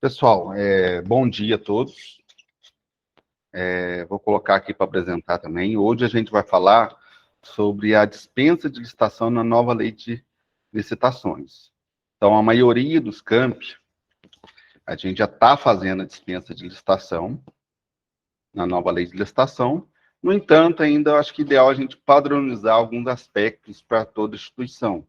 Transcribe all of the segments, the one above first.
Pessoal, bom dia a todos. Vou colocar aqui para apresentar também. Hoje a gente vai falar sobre a dispensa de licitação na nova lei de licitações. Então, a maioria dos campi, a gente já está fazendo a dispensa de licitação na nova lei de licitação. No entanto, ainda eu acho que é ideal a gente padronizar alguns aspectos para toda instituição.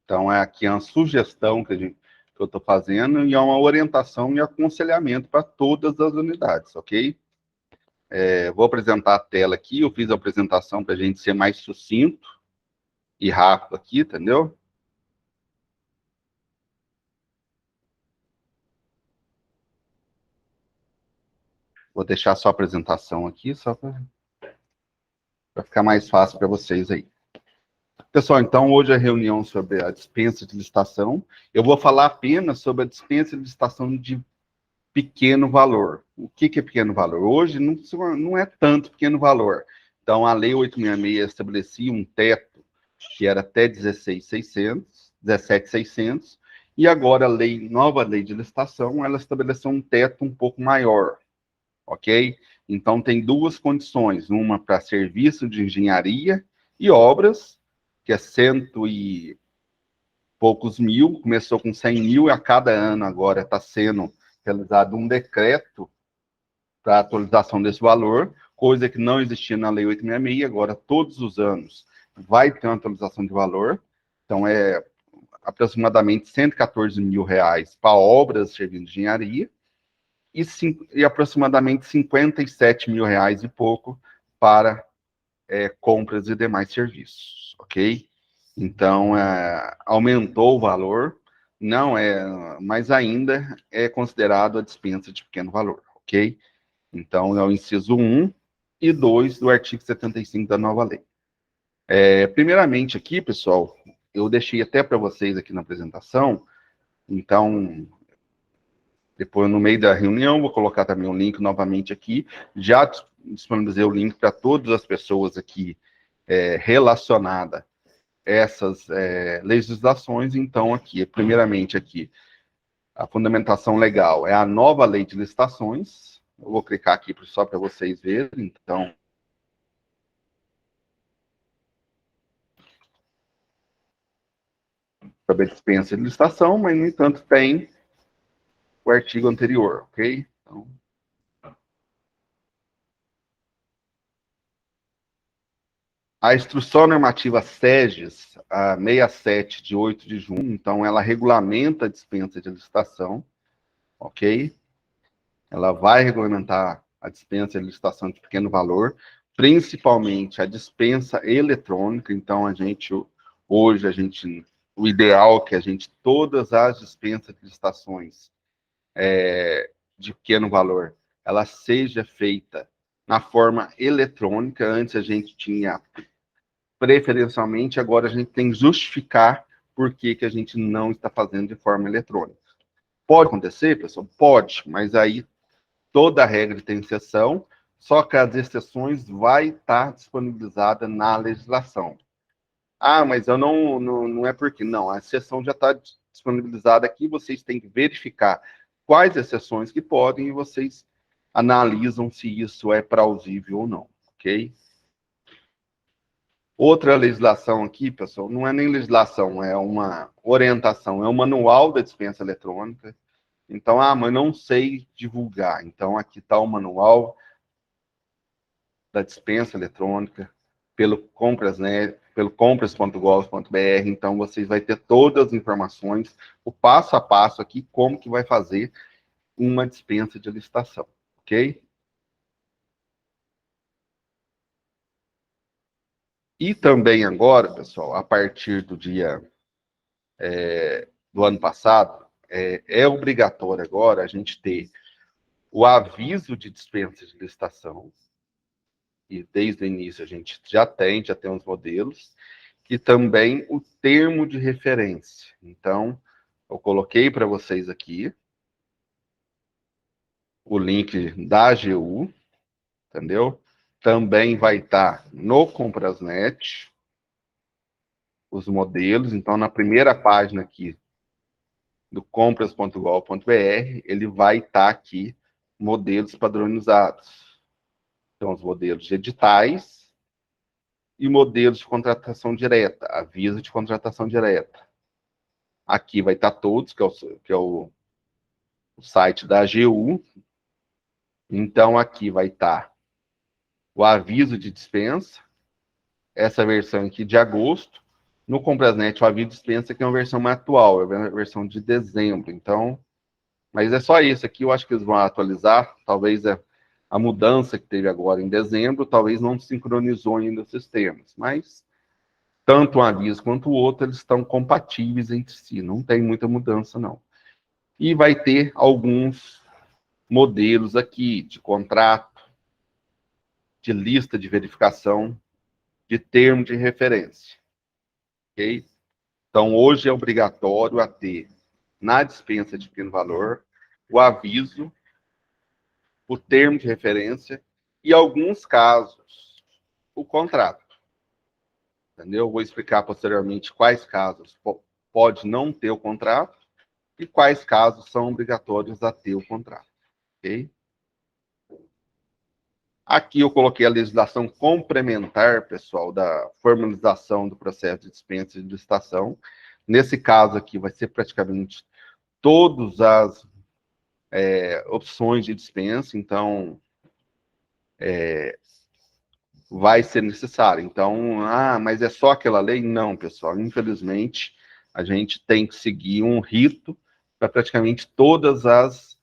Então, aqui é uma sugestão que eu estou fazendo e é uma orientação e aconselhamento para todas as unidades, ok? Vou apresentar a tela aqui, eu fiz a apresentação para a gente ser mais sucinto e rápido aqui, entendeu? Vou deixar só a apresentação aqui, só para ficar mais fácil para vocês aí. Pessoal, então hoje é a reunião sobre a dispensa de licitação. Eu vou falar apenas sobre a dispensa de licitação de pequeno valor. O que é pequeno valor? Hoje não é tanto pequeno valor. Então, a Lei 866 estabelecia um teto que era até 17.600, e agora nova lei de licitação, ela estabeleceu um teto um pouco maior, ok? Então, tem duas condições, uma para serviço de engenharia e obras, que é cento e poucos mil, começou com 100 mil, e a cada ano agora está sendo realizado um decreto para atualização desse valor, coisa que não existia na Lei 866, agora todos os anos vai ter uma atualização de valor, então é aproximadamente 114 mil reais para obras servindo de engenharia e aproximadamente 57 mil reais e pouco para compras e demais serviços, ok? Então, aumentou o valor, não é, mas ainda é considerado a dispensa de pequeno valor, ok? Então, é o inciso 1 e 2 do artigo 75 da nova lei. Primeiramente aqui, pessoal, eu deixei até para vocês aqui na apresentação, então, depois no meio da reunião, vou colocar também um link novamente aqui, já disponibilizei o link para todas as pessoas aqui relacionadas a essas legislações, então aqui, primeiramente aqui, a fundamentação legal é a nova lei de licitações, eu vou clicar aqui só para vocês verem, então, sobre a dispensa de licitação, mas, no entanto, tem o artigo anterior, ok? Então, a Instrução Normativa SEGES, a 67, de 8 de junho, então, ela regulamenta a dispensa de licitação, ok? Ela vai regulamentar a dispensa de licitação de pequeno valor, principalmente a dispensa eletrônica, então, hoje, o ideal é que todas as dispensas de licitações de pequeno valor, ela seja feita na forma eletrônica. Antes a gente tinha preferencialmente, agora a gente tem que justificar por que a gente não está fazendo de forma eletrônica. Pode acontecer, pessoal? Pode, mas aí toda regra tem exceção, só que as exceções vai estar disponibilizada na legislação. Ah, mas eu não é porque. Não, a exceção já está disponibilizada aqui, vocês têm que verificar quais exceções que podem e vocês analisam se isso é plausível ou não, ok? Outra legislação aqui, pessoal, não é nem legislação, é uma orientação, é o manual da dispensa eletrônica. Então, mas não sei divulgar. Então, aqui está o manual da dispensa eletrônica pelo Compras.net, pelo compras.gov.br. Então, vocês vão ter todas as informações, o passo a passo aqui, como que vai fazer uma dispensa de licitação, ok? E também agora, pessoal, a partir do dia do ano passado, é obrigatório agora a gente ter o aviso de dispensa de licitação, e desde o início a gente já tem os modelos, e também o termo de referência. Então, eu coloquei para vocês aqui o link da AGU, entendeu? Também vai estar no Comprasnet os modelos. Então, na primeira página aqui, do compras.gov.br, ele vai estar aqui, modelos padronizados. Então, os modelos de editais e modelos de contratação direta, aviso de contratação direta. Aqui vai estar todos, que é o site da AGU. Então, aqui vai estar o aviso de dispensa, essa versão aqui de agosto. No Comprasnet, o aviso de dispensa que é uma versão mais atual, é a versão de dezembro. Então, mas é só isso aqui, eu acho que eles vão atualizar, talvez a mudança que teve agora em dezembro, talvez não sincronizou ainda os sistemas, mas tanto um aviso quanto o outro, eles estão compatíveis entre si, não tem muita mudança, não. E vai ter alguns modelos aqui de contrato, de lista de verificação, de termo de referência, ok? Então, hoje é obrigatório a ter, na dispensa de pequeno valor, o aviso, o termo de referência e, em alguns casos, o contrato. Entendeu? Vou explicar posteriormente quais casos pode não ter o contrato e quais casos são obrigatórios a ter o contrato. Ok? Aqui eu coloquei a legislação complementar, pessoal, da formalização do processo de dispensa e de licitação. Nesse caso aqui, vai ser praticamente todas as opções de dispensa, então vai ser necessário. Então, mas é só aquela lei? Não, pessoal. Infelizmente, a gente tem que seguir um rito para praticamente todas as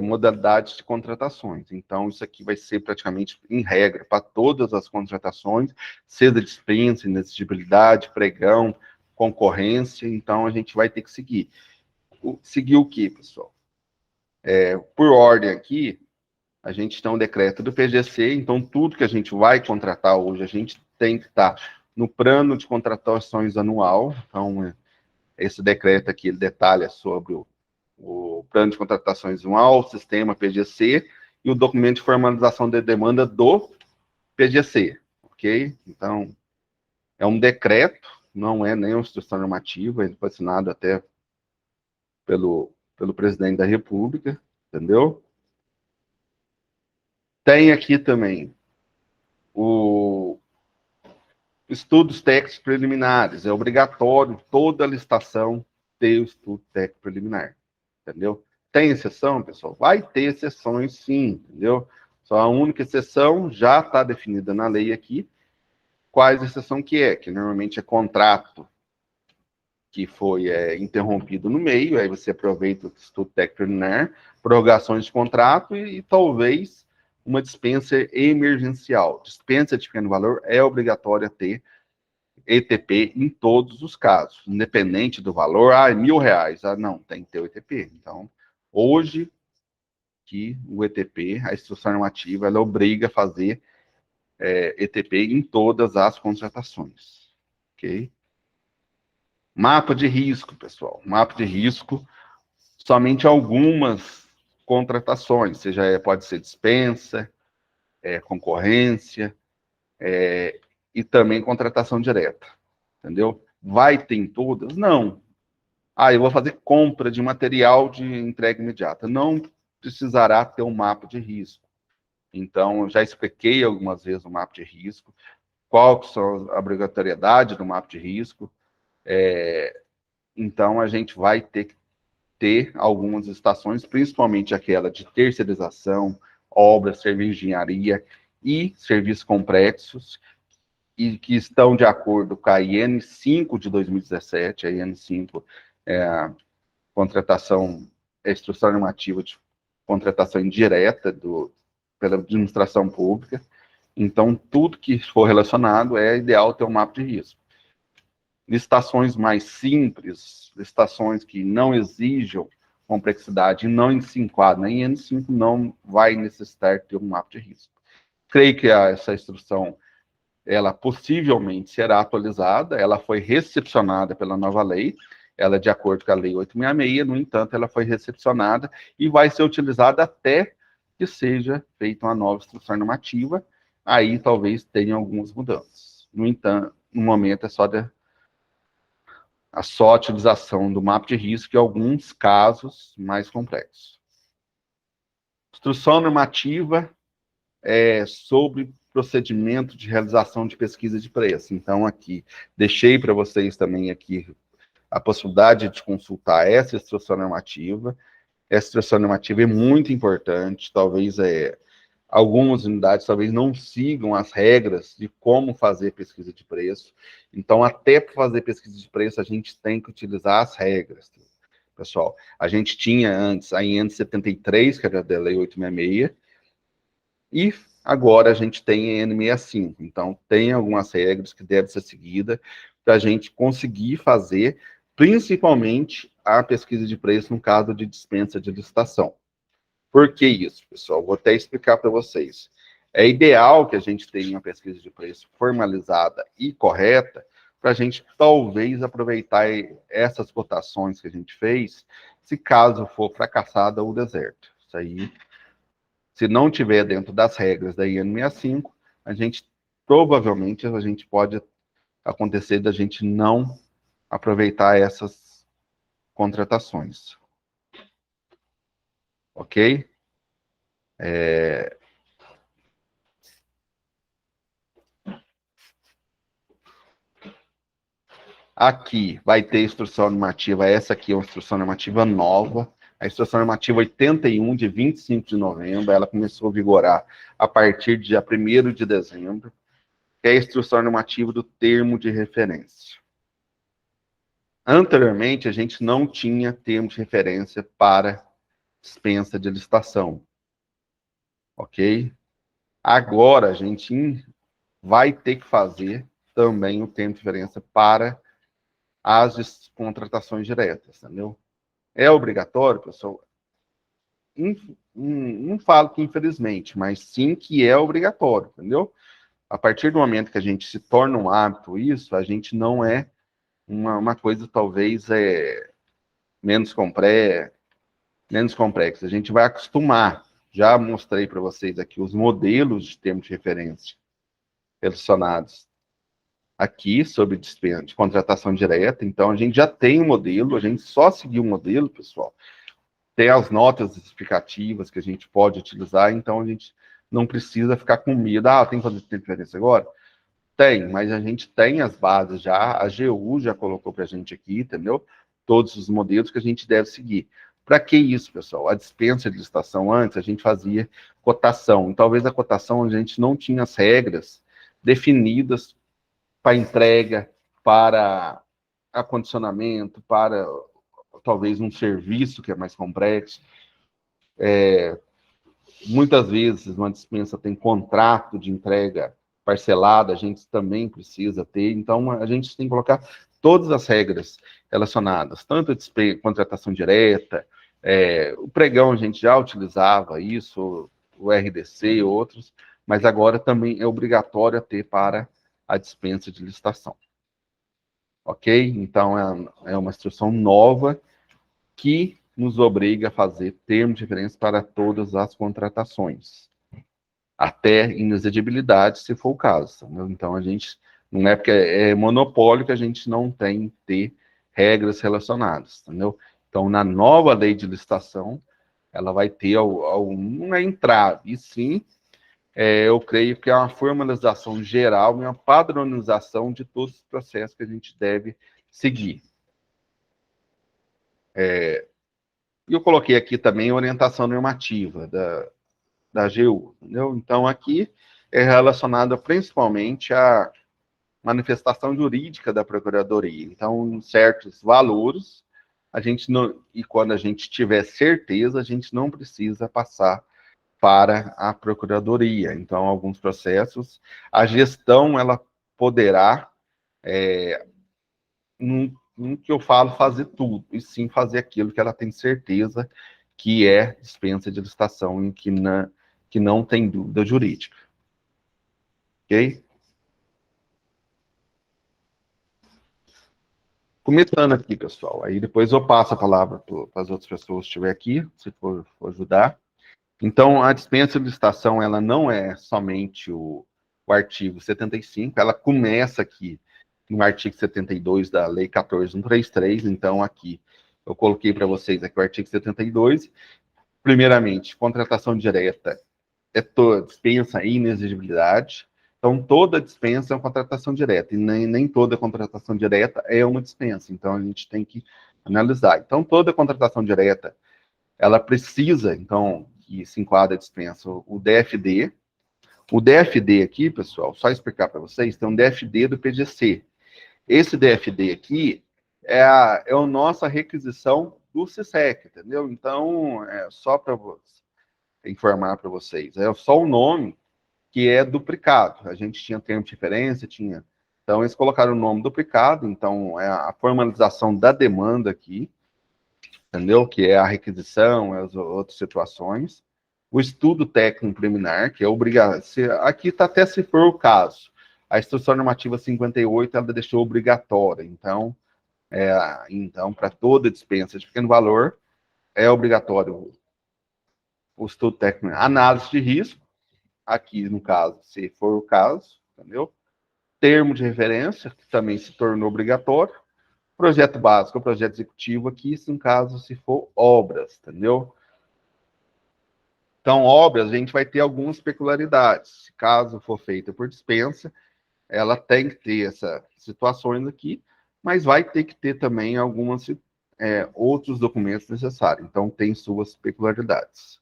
modalidades de contratações. Então, isso aqui vai ser praticamente em regra para todas as contratações, seja dispensa, inexigibilidade, pregão, concorrência. Então, a gente vai ter que seguir. Seguir o quê, pessoal? Por ordem aqui, a gente tem um decreto do PGC, então tudo que a gente vai contratar hoje, a gente tem que estar no plano de contratações anual. Então, esse decreto aqui, ele detalha sobre o plano de contratações anual, o sistema PGC e o documento de formalização de demanda do PGC, ok? Então, é um decreto, não é nem uma instrução normativa, ele foi assinado até pelo presidente da República, entendeu? Tem aqui também o estudos técnicos preliminares. É obrigatório toda a licitação ter o estudo técnico preliminar, entendeu? Tem exceção, pessoal? Vai ter exceções, sim, entendeu? Só a única exceção já está definida na lei aqui. Quais exceção que é? Que normalmente é contrato que foi interrompido no meio, aí você aproveita o estudo técnico preliminar, prorrogações de contrato e talvez uma dispensa emergencial. Dispensa de pequeno valor é obrigatória ter ETP em todos os casos, independente do valor. R$ 1.000. Não, tem que ter o ETP. Então, hoje, que o ETP, a instrução normativa, ela obriga a fazer ETP em todas as contratações. Ok? Mapa de risco, pessoal. Mapa de risco, somente algumas contratações, seja pode ser dispensa, concorrência, e também contratação direta. Entendeu? Vai ter em todas? Não. Eu vou fazer compra de material de entrega imediata. Não precisará ter um mapa de risco. Então, eu já expliquei algumas vezes o mapa de risco, qual que são a obrigatoriedade do mapa de risco. Então, a gente vai ter que ter algumas estações, principalmente aquela de terceirização, obras, serviços de engenharia e serviços complexos, e que estão de acordo com a IN 5 de 2017, a IN 5 é a contratação, a instrução normativa de contratação indireta pela administração pública. Então, tudo que for relacionado é ideal ter um mapa de risco. Licitações mais simples, licitações que não exijam complexidade e não se enquadram em N5, não vai necessitar ter um mapa de risco. Creio que essa instrução, ela possivelmente será atualizada, ela foi recepcionada pela nova lei, ela é de acordo com a Lei 866, no entanto, ela foi recepcionada e vai ser utilizada até que seja feita uma nova instrução normativa, aí talvez tenha algumas mudanças. No entanto, no momento é só a só utilização do mapa de risco em alguns casos mais complexos. Instrução normativa sobre procedimento de realização de pesquisa de preço. Então, aqui, deixei para vocês também aqui a possibilidade de consultar essa instrução normativa. Essa instrução normativa é muito importante, talvez algumas unidades talvez não sigam as regras de como fazer pesquisa de preço. Então, até para fazer pesquisa de preço, a gente tem que utilizar as regras. Pessoal, a gente tinha antes a IN 73, que era da Lei 866, e agora a gente tem a EN 65. Então, tem algumas regras que devem ser seguidas para a gente conseguir fazer, principalmente, a pesquisa de preço no caso de dispensa de licitação. Por que isso, pessoal? Vou até explicar para vocês. É ideal que a gente tenha uma pesquisa de preço formalizada e correta, para a gente talvez aproveitar essas cotações que a gente fez, se caso for fracassada ou deserto. Isso aí, se não tiver dentro das regras da IN 65, provavelmente a gente pode acontecer da gente não aproveitar essas contratações. Ok? Aqui vai ter instrução normativa, essa aqui é uma instrução normativa nova, a instrução normativa 81, de 25 de novembro, ela começou a vigorar a partir de dia 1º de dezembro, que é a instrução normativa do termo de referência. Anteriormente, a gente não tinha termo de referência para dispensa de licitação, ok? Agora, a gente vai ter que fazer também o termo de referência para as contratações diretas, entendeu? É obrigatório, pessoal? Não falo que infelizmente, mas sim que é obrigatório, entendeu? A partir do momento que a gente se torna um hábito isso, a gente não é uma coisa talvez menos complexa. A gente vai acostumar. Já mostrei para vocês aqui os modelos de termos de referência relacionados aqui sobre dispensa de contratação direta. Então, a gente já tem um modelo, a gente só seguir o modelo, pessoal. Tem as notas explicativas que a gente pode utilizar, então a gente não precisa ficar com medo. Ah, tem que fazer diferença agora? Tem, mas a gente tem as bases já, a AGU já colocou para a gente aqui, entendeu? Todos os modelos que a gente deve seguir. Para que isso, pessoal? A dispensa de licitação antes, a gente fazia cotação. E talvez a cotação a gente não tinha as regras definidas para entrega, para acondicionamento, para talvez um serviço que é mais complexo. Muitas vezes uma dispensa tem contrato de entrega parcelada, a gente também precisa ter, então a gente tem que colocar todas as regras relacionadas, tanto a contratação direta, o pregão a gente já utilizava isso, o RDC e outros, mas agora também é obrigatório ter para a dispensa de licitação. Ok? Então é uma instrução nova que nos obriga a fazer termo de referência para todas as contratações, até inexigibilidade, se for o caso. Entendeu? Então, a gente, não é porque é monopólio que a gente não tem que ter regras relacionadas, entendeu? Então, na nova lei de licitação, ela vai ter uma entrave, e sim, eu creio que é uma formalização geral e uma padronização de todos os processos que a gente deve seguir. E eu coloquei aqui também a orientação normativa da AGU, entendeu? Então, aqui é relacionada principalmente à manifestação jurídica da Procuradoria. Então, certos valores, a gente não, e quando a gente tiver certeza, a gente não precisa passar para a Procuradoria. Então, alguns processos, a gestão, ela poderá, no que eu falo, fazer tudo, e sim fazer aquilo que ela tem certeza que é dispensa de licitação e que não tem dúvida jurídica. Ok? Começando aqui, pessoal. Aí depois eu passo a palavra para as outras pessoas que estiver aqui, se for ajudar. Então, a dispensa de licitação, ela não é somente o artigo 75, ela começa aqui no artigo 72 da Lei 14.133. Então, aqui, eu coloquei para vocês aqui o artigo 72. Primeiramente, contratação direta é toda dispensa e inexigibilidade. Então, toda dispensa é uma contratação direta, e nem toda contratação direta é uma dispensa. Então, a gente tem que analisar. Então, toda contratação direta, ela precisa, então, que se enquadra a dispensa, o DFD. O DFD aqui, pessoal, só explicar para vocês, tem um DFD do PGC. Esse DFD aqui é a nossa requisição do CISEC, entendeu? Então, é só para informar para vocês, é só o nome que é duplicado. A gente tinha termo de referência, tinha. Então, eles colocaram o nome duplicado, então é a formalização da demanda aqui, entendeu? Que é a requisição, as outras situações. O estudo técnico preliminar, que é obrigatório. Aqui está até se for o caso. A Instrução Normativa 58, ela deixou obrigatória. Então para toda dispensa de pequeno valor, é obrigatório o estudo técnico. Análise de risco, aqui no caso, se for o caso, entendeu? Termo de referência, que também se tornou obrigatório. Projeto básico, projeto executivo aqui, no caso, se for obras, entendeu? Então, obras, a gente vai ter algumas peculiaridades. Caso for feita por dispensa, ela tem que ter essas situações aqui, mas vai ter que ter também alguns outros documentos necessários. Então, tem suas peculiaridades.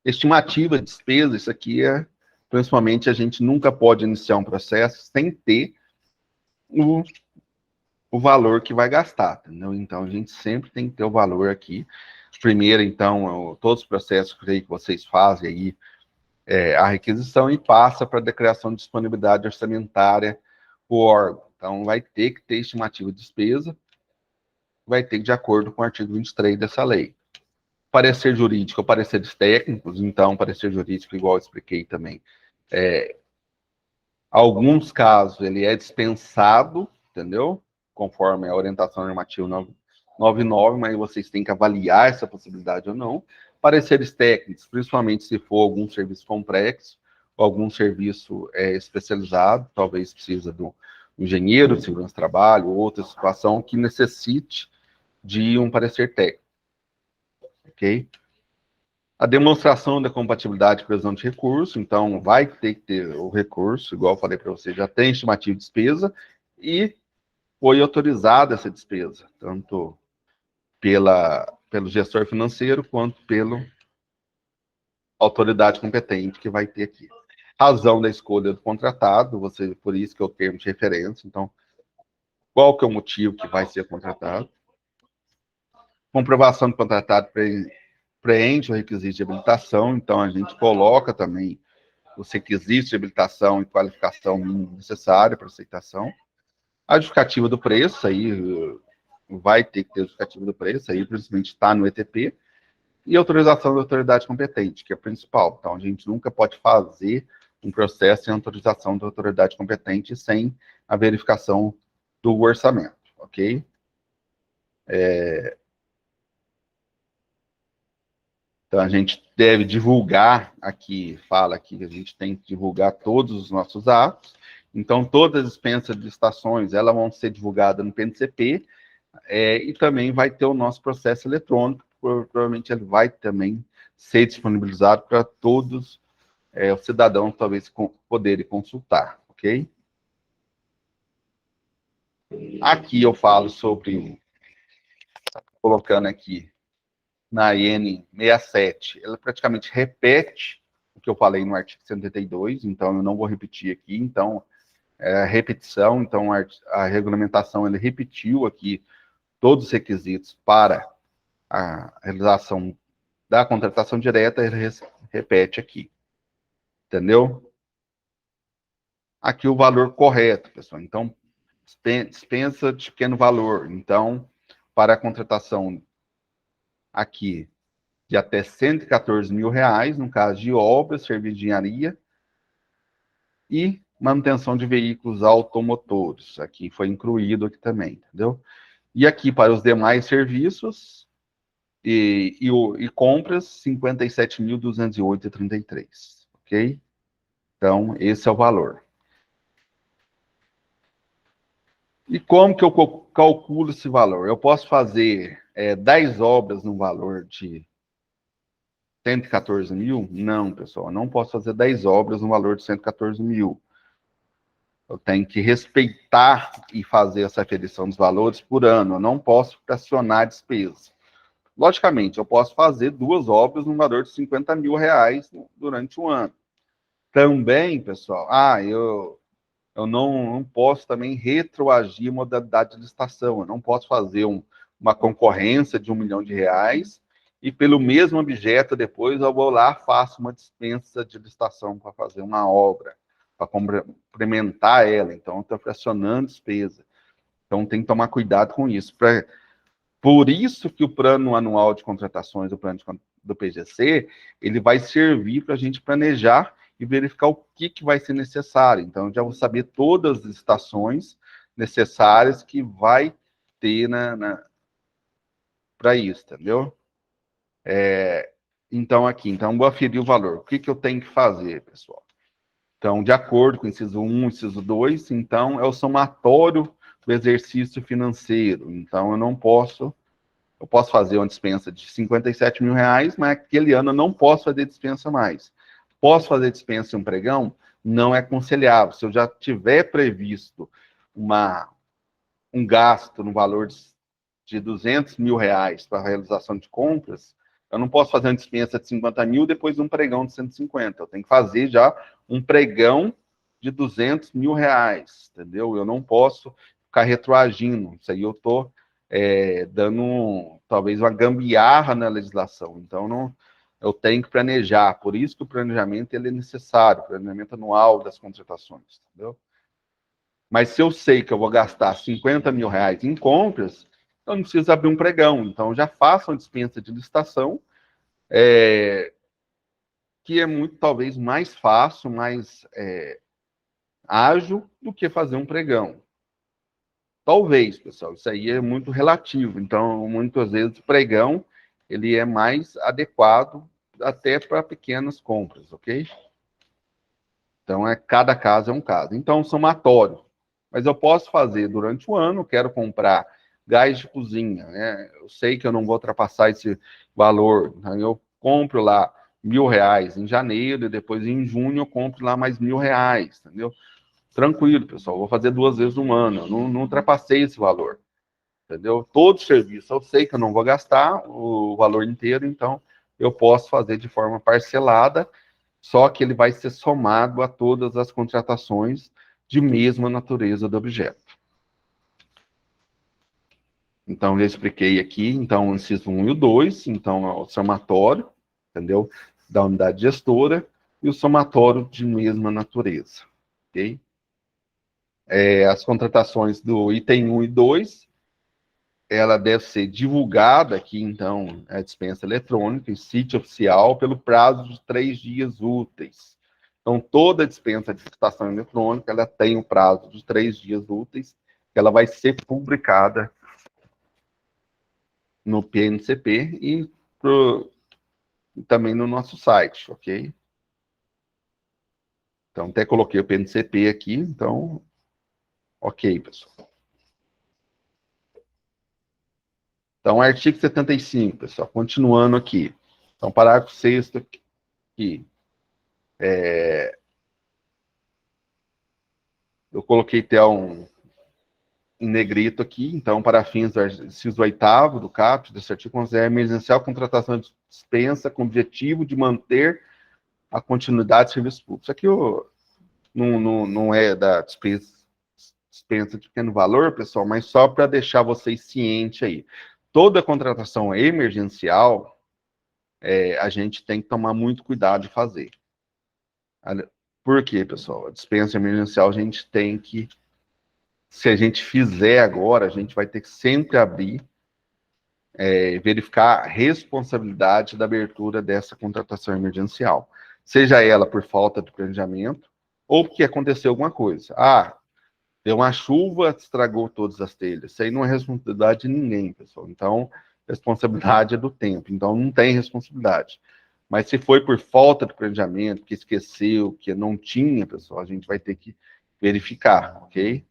Estimativa de despesa, isso aqui principalmente, a gente nunca pode iniciar um processo sem ter o valor que vai gastar, entendeu? Então, a gente sempre tem que ter o valor aqui. Primeiro, então, todos os processos que vocês fazem aí, a requisição e passa para a declaração de disponibilidade orçamentária o órgão. Então, vai ter que ter estimativa de despesa, vai ter de acordo com o artigo 23 dessa lei. Parecer jurídico ou pareceres técnicos, então, parecer jurídico, igual eu expliquei também, alguns casos ele é dispensado, entendeu? Conforme a orientação normativa 99, mas vocês têm que avaliar essa possibilidade ou não. Pareceres técnicos, principalmente se for algum serviço complexo, ou algum serviço especializado, talvez precisa do engenheiro de segurança do trabalho, ou outra situação que necessite de um parecer técnico. Ok? A demonstração da compatibilidade com previsão de recurso, então vai ter que ter o recurso, igual eu falei para você, já tem estimativa de despesa e foi autorizada essa despesa, tanto pelo gestor financeiro quanto pela autoridade competente que vai ter aqui. Razão da escolha do contratado, por isso que é o termo de referência, então, qual que é o motivo que vai ser contratado? Comprovação do contratado preenche o requisito de habilitação, então a gente coloca também os requisitos de habilitação e qualificação mínima necessária para aceitação. A justificativa do preço, aí vai ter que ter justificativa do preço, aí principalmente está no ETP, e autorização da autoridade competente, que é a principal. Então, a gente nunca pode fazer um processo sem autorização da autoridade competente sem a verificação do orçamento, ok? Então, a gente deve divulgar aqui, fala aqui que a gente tem que divulgar todos os nossos atos. Então, todas as dispensas de licitações, elas vão ser divulgadas no PNCP, e também vai ter o nosso processo eletrônico, provavelmente ele vai também ser disponibilizado para todos os cidadãos, talvez, poderem consultar, ok? Aqui eu falo sobre, colocando aqui, na IN 67, ela praticamente repete o que eu falei no artigo 182, então eu não vou repetir aqui, então, a repetição, então a regulamentação, ele repetiu aqui todos os requisitos para a realização da contratação direta, ele repete aqui, entendeu? Aqui o valor correto, pessoal, então, dispensa de pequeno valor, então, para a contratação aqui de até R$ 114 mil, no caso de obras, serviço de engenharia e manutenção de veículos automotores. Aqui foi incluído aqui também, entendeu? E aqui para os demais serviços e compras, R$ 57.208,33, ok? Então, esse é o valor. E como que eu calculo esse valor? Eu posso fazer 10 obras no valor de 114 mil? Não, pessoal, eu não posso fazer 10 obras no valor de 114 mil. Eu tenho que respeitar e fazer essa aferição dos valores por ano. Eu não posso fracionar a despesa. Logicamente, eu posso fazer 2 obras no valor de 50 mil reais durante um ano. Também, pessoal, eu não posso também retroagir a modalidade de licitação. Eu não posso fazer uma concorrência de R$ 1 milhão e pelo mesmo objeto depois eu vou lá faço uma dispensa de licitação para fazer uma obra, para complementar ela. Então, eu estou fracionando despesa. Então, tem que tomar cuidado com isso. Por isso que o plano anual de contratações, do PGC, ele vai servir para a gente planejar e verificar o que vai ser necessário. Então, eu já vou saber todas as estações necessárias que vai ter para isso, entendeu? Então, vou aferir o valor. O que eu tenho que fazer, pessoal? Então, de acordo com o inciso 1, inciso 2, então, é o somatório do exercício financeiro. Então, eu posso fazer uma dispensa de 57 mil reais, mas aquele ano eu não posso fazer dispensa mais. Posso fazer dispensa em um pregão? Não é aconselhável. Se eu já tiver previsto um gasto no valor de 200 mil reais para a realização de compras, eu não posso fazer uma dispensa de 50 mil depois de um pregão de 150. Eu tenho que fazer já um pregão de 200 mil reais, entendeu? Eu não posso ficar retroagindo. Isso aí eu estou dando talvez uma gambiarra na legislação. Então, eu tenho que planejar. Por isso que o planejamento ele é necessário, o planejamento anual das contratações, entendeu? Mas se eu sei que eu vou gastar 50 mil reais em compras, eu não preciso abrir um pregão. Então, eu já faço uma dispensa de licitação, que é muito, talvez, mais fácil, mais ágil do que fazer um pregão. Talvez, pessoal, isso aí é muito relativo. Então, muitas vezes, o pregão ele é mais adequado até para pequenas compras, ok? Então, cada caso é um caso. Então, somatório. Mas eu posso fazer durante o ano, quero comprar gás de cozinha, né? Eu sei que eu não vou ultrapassar esse valor, então eu compro lá R$ 1.000 em janeiro e depois em junho eu compro lá mais R$ 1.000, entendeu? Tranquilo, pessoal, vou fazer 2 vezes no ano, eu não ultrapassei esse valor, entendeu? Todo serviço, eu sei que eu não vou gastar o valor inteiro, então eu posso fazer de forma parcelada, só que ele vai ser somado a todas as contratações de mesma natureza do objeto. Então, eu expliquei aqui, então, o inciso 1 e o 2, então, é o somatório, entendeu? Da unidade gestora, e o somatório de mesma natureza, ok? As contratações do item 1 e 2, ela deve ser divulgada aqui, então, a dispensa eletrônica, em sítio oficial, pelo prazo de 3 dias úteis. Então, toda dispensa de licitação eletrônica, ela tem o prazo de 3 dias úteis, que ela vai ser publicada no PNCP e também no nosso site, ok? Então, até coloquei o PNCP aqui, então, ok, pessoal. Então, artigo 75, pessoal, continuando aqui. Então, parágrafo 6º aqui. Eu coloquei até em negrito aqui, então, para fins do inciso 8º do CAPT, desse artigo, considera emergencial contratação de dispensa com objetivo de manter a continuidade de serviços públicos. Isso aqui não é da dispensa de pequeno valor, pessoal, mas só para deixar vocês cientes aí. Toda contratação emergencial, a gente tem que tomar muito cuidado de fazer. Por quê, pessoal? A dispensa emergencial a gente tem que, se a gente fizer agora, a gente vai ter que sempre abrir, verificar a responsabilidade da abertura dessa contratação emergencial. Seja ela por falta de planejamento ou porque aconteceu alguma coisa. Deu uma chuva, estragou todas as telhas. Isso aí não é responsabilidade de ninguém, pessoal. Então, responsabilidade é do tempo. Então, não tem responsabilidade. Mas se foi por falta de planejamento, que esqueceu, que não tinha, pessoal, a gente vai ter que verificar, ok?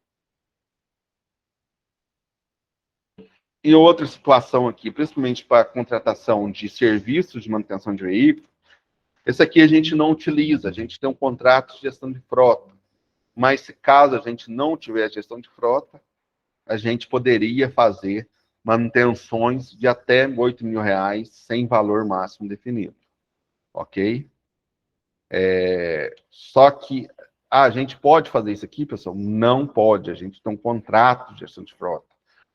E outra situação aqui, principalmente para a contratação de serviços de manutenção de veículos, esse aqui a gente não utiliza, a gente tem um contrato de gestão de frota. Mas se caso a gente não tiver gestão de frota, a gente poderia fazer manutenções de até R$ 8.000 sem valor máximo definido, ok? Só que a gente pode fazer isso aqui, pessoal? Não pode, a gente tem um contrato de gestão de frota.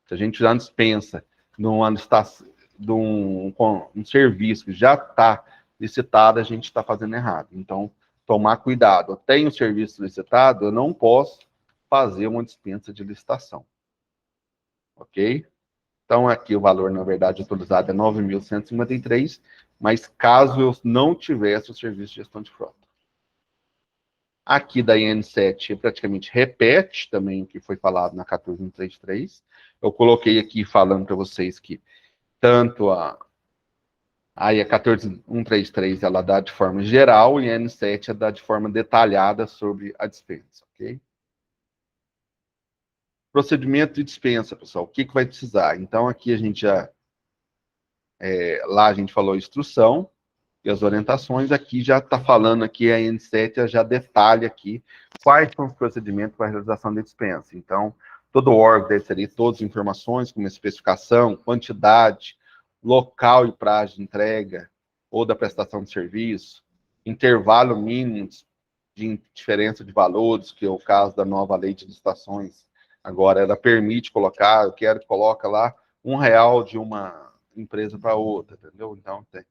Se a gente já dispensa de um serviço que já está licitado, a gente está fazendo errado. Então, tomar cuidado. Eu tenho um serviço licitado, eu não posso fazer uma dispensa de licitação. Ok? Então, aqui o valor, na verdade, utilizado é 9.153, mas caso eu não tivesse o serviço de gestão de frota. Aqui da IN7 praticamente repete também o que foi falado na 14133. Eu coloquei aqui falando para vocês que tanto aí a 14133 ela dá de forma geral e a N7 dá de forma detalhada sobre a dispensa, ok? Procedimento de dispensa, pessoal, o que vai precisar? Então, aqui a gente já, lá a gente falou instrução e as orientações, aqui já está falando aqui, a N7 já detalha aqui quais são os procedimentos para a realização da dispensa. Então, todo órgão deve ter todas as informações, como especificação, quantidade, local e prazo de entrega ou da prestação de serviço, intervalo mínimo de diferença de valores, que é o caso da nova lei de licitações. Agora, ela permite colocar, eu quero que coloca lá R$ 1 de uma empresa para outra, entendeu? Então, tem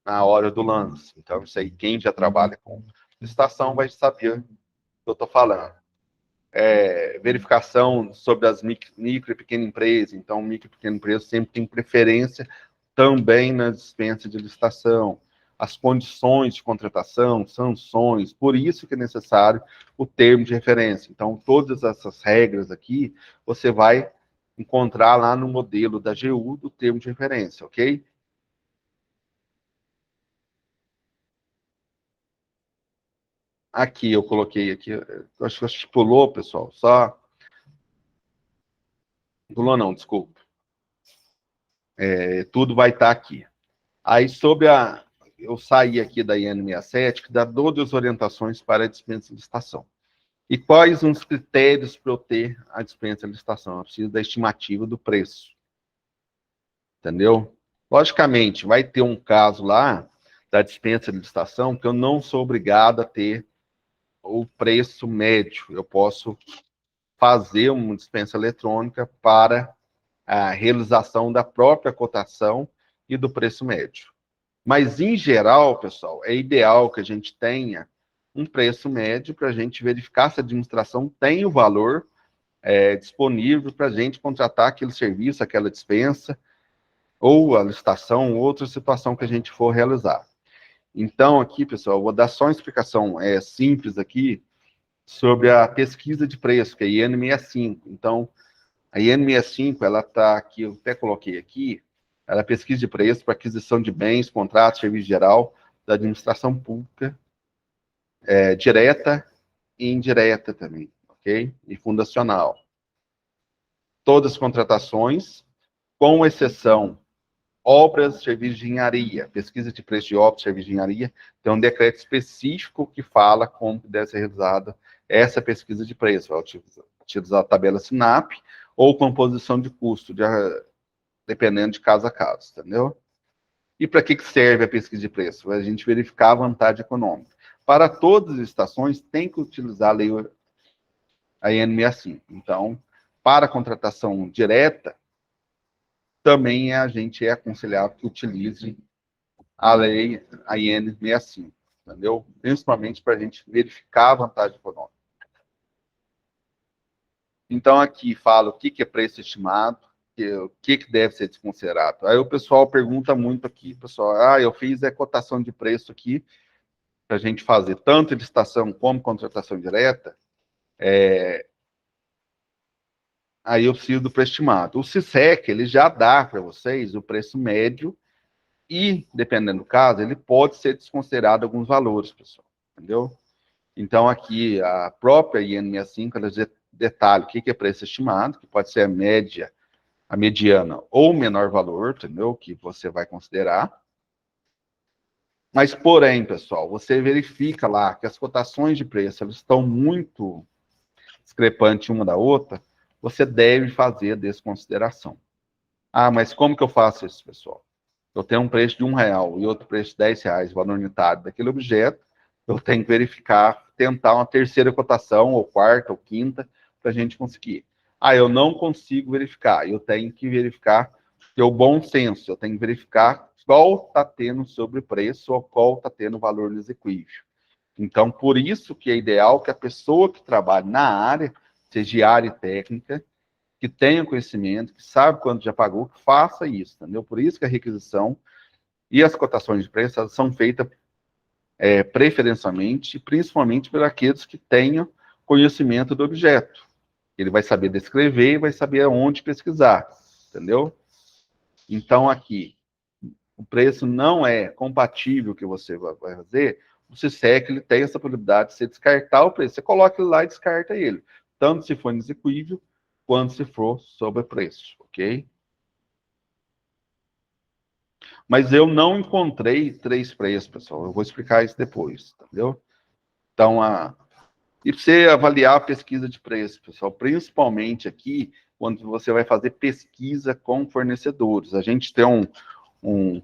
na hora do lance. Então, isso aí, quem já trabalha com licitação vai saber do que eu estou falando. Verificação sobre as micro e pequenas empresas. Então, micro e pequena empresa sempre tem preferência também na dispensa de licitação. As condições de contratação, sanções, por isso que é necessário o termo de referência. Então, todas essas regras aqui, você vai encontrar lá no modelo da AGU do termo de referência, ok? Aqui, eu coloquei aqui, eu acho que pulou, pessoal, só... Pulou não, desculpa. Tudo vai estar aqui. Aí, sobre a... Eu saí aqui da IN67, que dá todas as orientações para a dispensa de licitação. E quais os critérios para eu ter a dispensa de licitação? Eu preciso da estimativa do preço. Entendeu? Logicamente, vai ter um caso lá da dispensa de licitação que eu não sou obrigado a ter o preço médio. Eu posso fazer uma dispensa eletrônica para a realização da própria cotação e do preço médio. Mas, em geral, pessoal, é ideal que a gente tenha um preço médio para a gente verificar se a administração tem o valor disponível para a gente contratar aquele serviço, aquela dispensa, ou a licitação, ou outra situação que a gente for realizar. Então, aqui, pessoal, eu vou dar só uma explicação simples aqui sobre a pesquisa de preço, que é a IN65. Então, a IN65, ela está aqui, eu até coloquei aqui, ela é pesquisa de preço para aquisição de bens, contratos, serviço geral da administração pública, direta e indireta também, ok? E fundacional. Todas as contratações, com exceção obras, serviços de engenharia, pesquisa de preço de obras, serviços de engenharia, tem um decreto específico que fala como deve ser realizada essa pesquisa de preço. Vai utilizar a tabela SINAP ou composição de custo, dependendo de caso a caso, entendeu? E para que serve a pesquisa de preço? A gente verificar a vantagem econômica. Para todas as estações, tem que utilizar a IN65. Então, para a contratação direta, também a gente é aconselhável que utilize a lei, a IN65, entendeu? Principalmente para a gente verificar a vantagem econômica. Então, aqui fala o que é preço estimado, o que deve ser desconsiderado. Aí o pessoal pergunta muito aqui, pessoal, eu fiz a cotação de preço aqui, para a gente fazer tanto licitação como contratação direta, aí eu preciso do preço estimado. O CISEC, ele já dá para vocês o preço médio E, dependendo do caso, ele pode ser desconsiderado alguns valores, pessoal, entendeu? Então, aqui, a própria IN65, ela detalha o que é preço estimado, que pode ser a média, a mediana ou o menor valor, entendeu? Que você vai considerar. Mas, porém, pessoal, você verifica lá que as cotações de preço elas estão muito discrepantes uma da outra, você deve fazer a desconsideração. Ah, mas como que eu faço isso, pessoal? Eu tenho um preço de R$ 1 e outro preço de R$ 10, valor unitário daquele objeto, eu tenho que verificar, tentar uma terceira cotação, ou quarta, ou quinta, para a gente conseguir. Ah, eu não consigo verificar, eu tenho que verificar o bom senso, eu tenho que verificar qual está tendo sobrepreço ou qual está tendo valor exequível. Então, por isso que é ideal que a pessoa que trabalha na área, seja área técnica, que tenha conhecimento, que sabe quanto já pagou, que faça isso, entendeu? Por isso que a requisição e as cotações de preço são feitas preferencialmente, principalmente por aqueles que tenham conhecimento do objeto. Ele vai saber descrever e vai saber aonde pesquisar, entendeu? Então, aqui, o preço não é compatível que você vai fazer, o CISEC ele tem essa possibilidade de você descartar o preço. Você coloca ele lá e descarta ele, tanto se for inexequível, quanto se for sobrepreço, ok? Mas eu não encontrei 3 preços, pessoal. Eu vou explicar isso depois, entendeu? Então, e para você avaliar a pesquisa de preço, pessoal, principalmente aqui, quando você vai fazer pesquisa com fornecedores. A gente tem um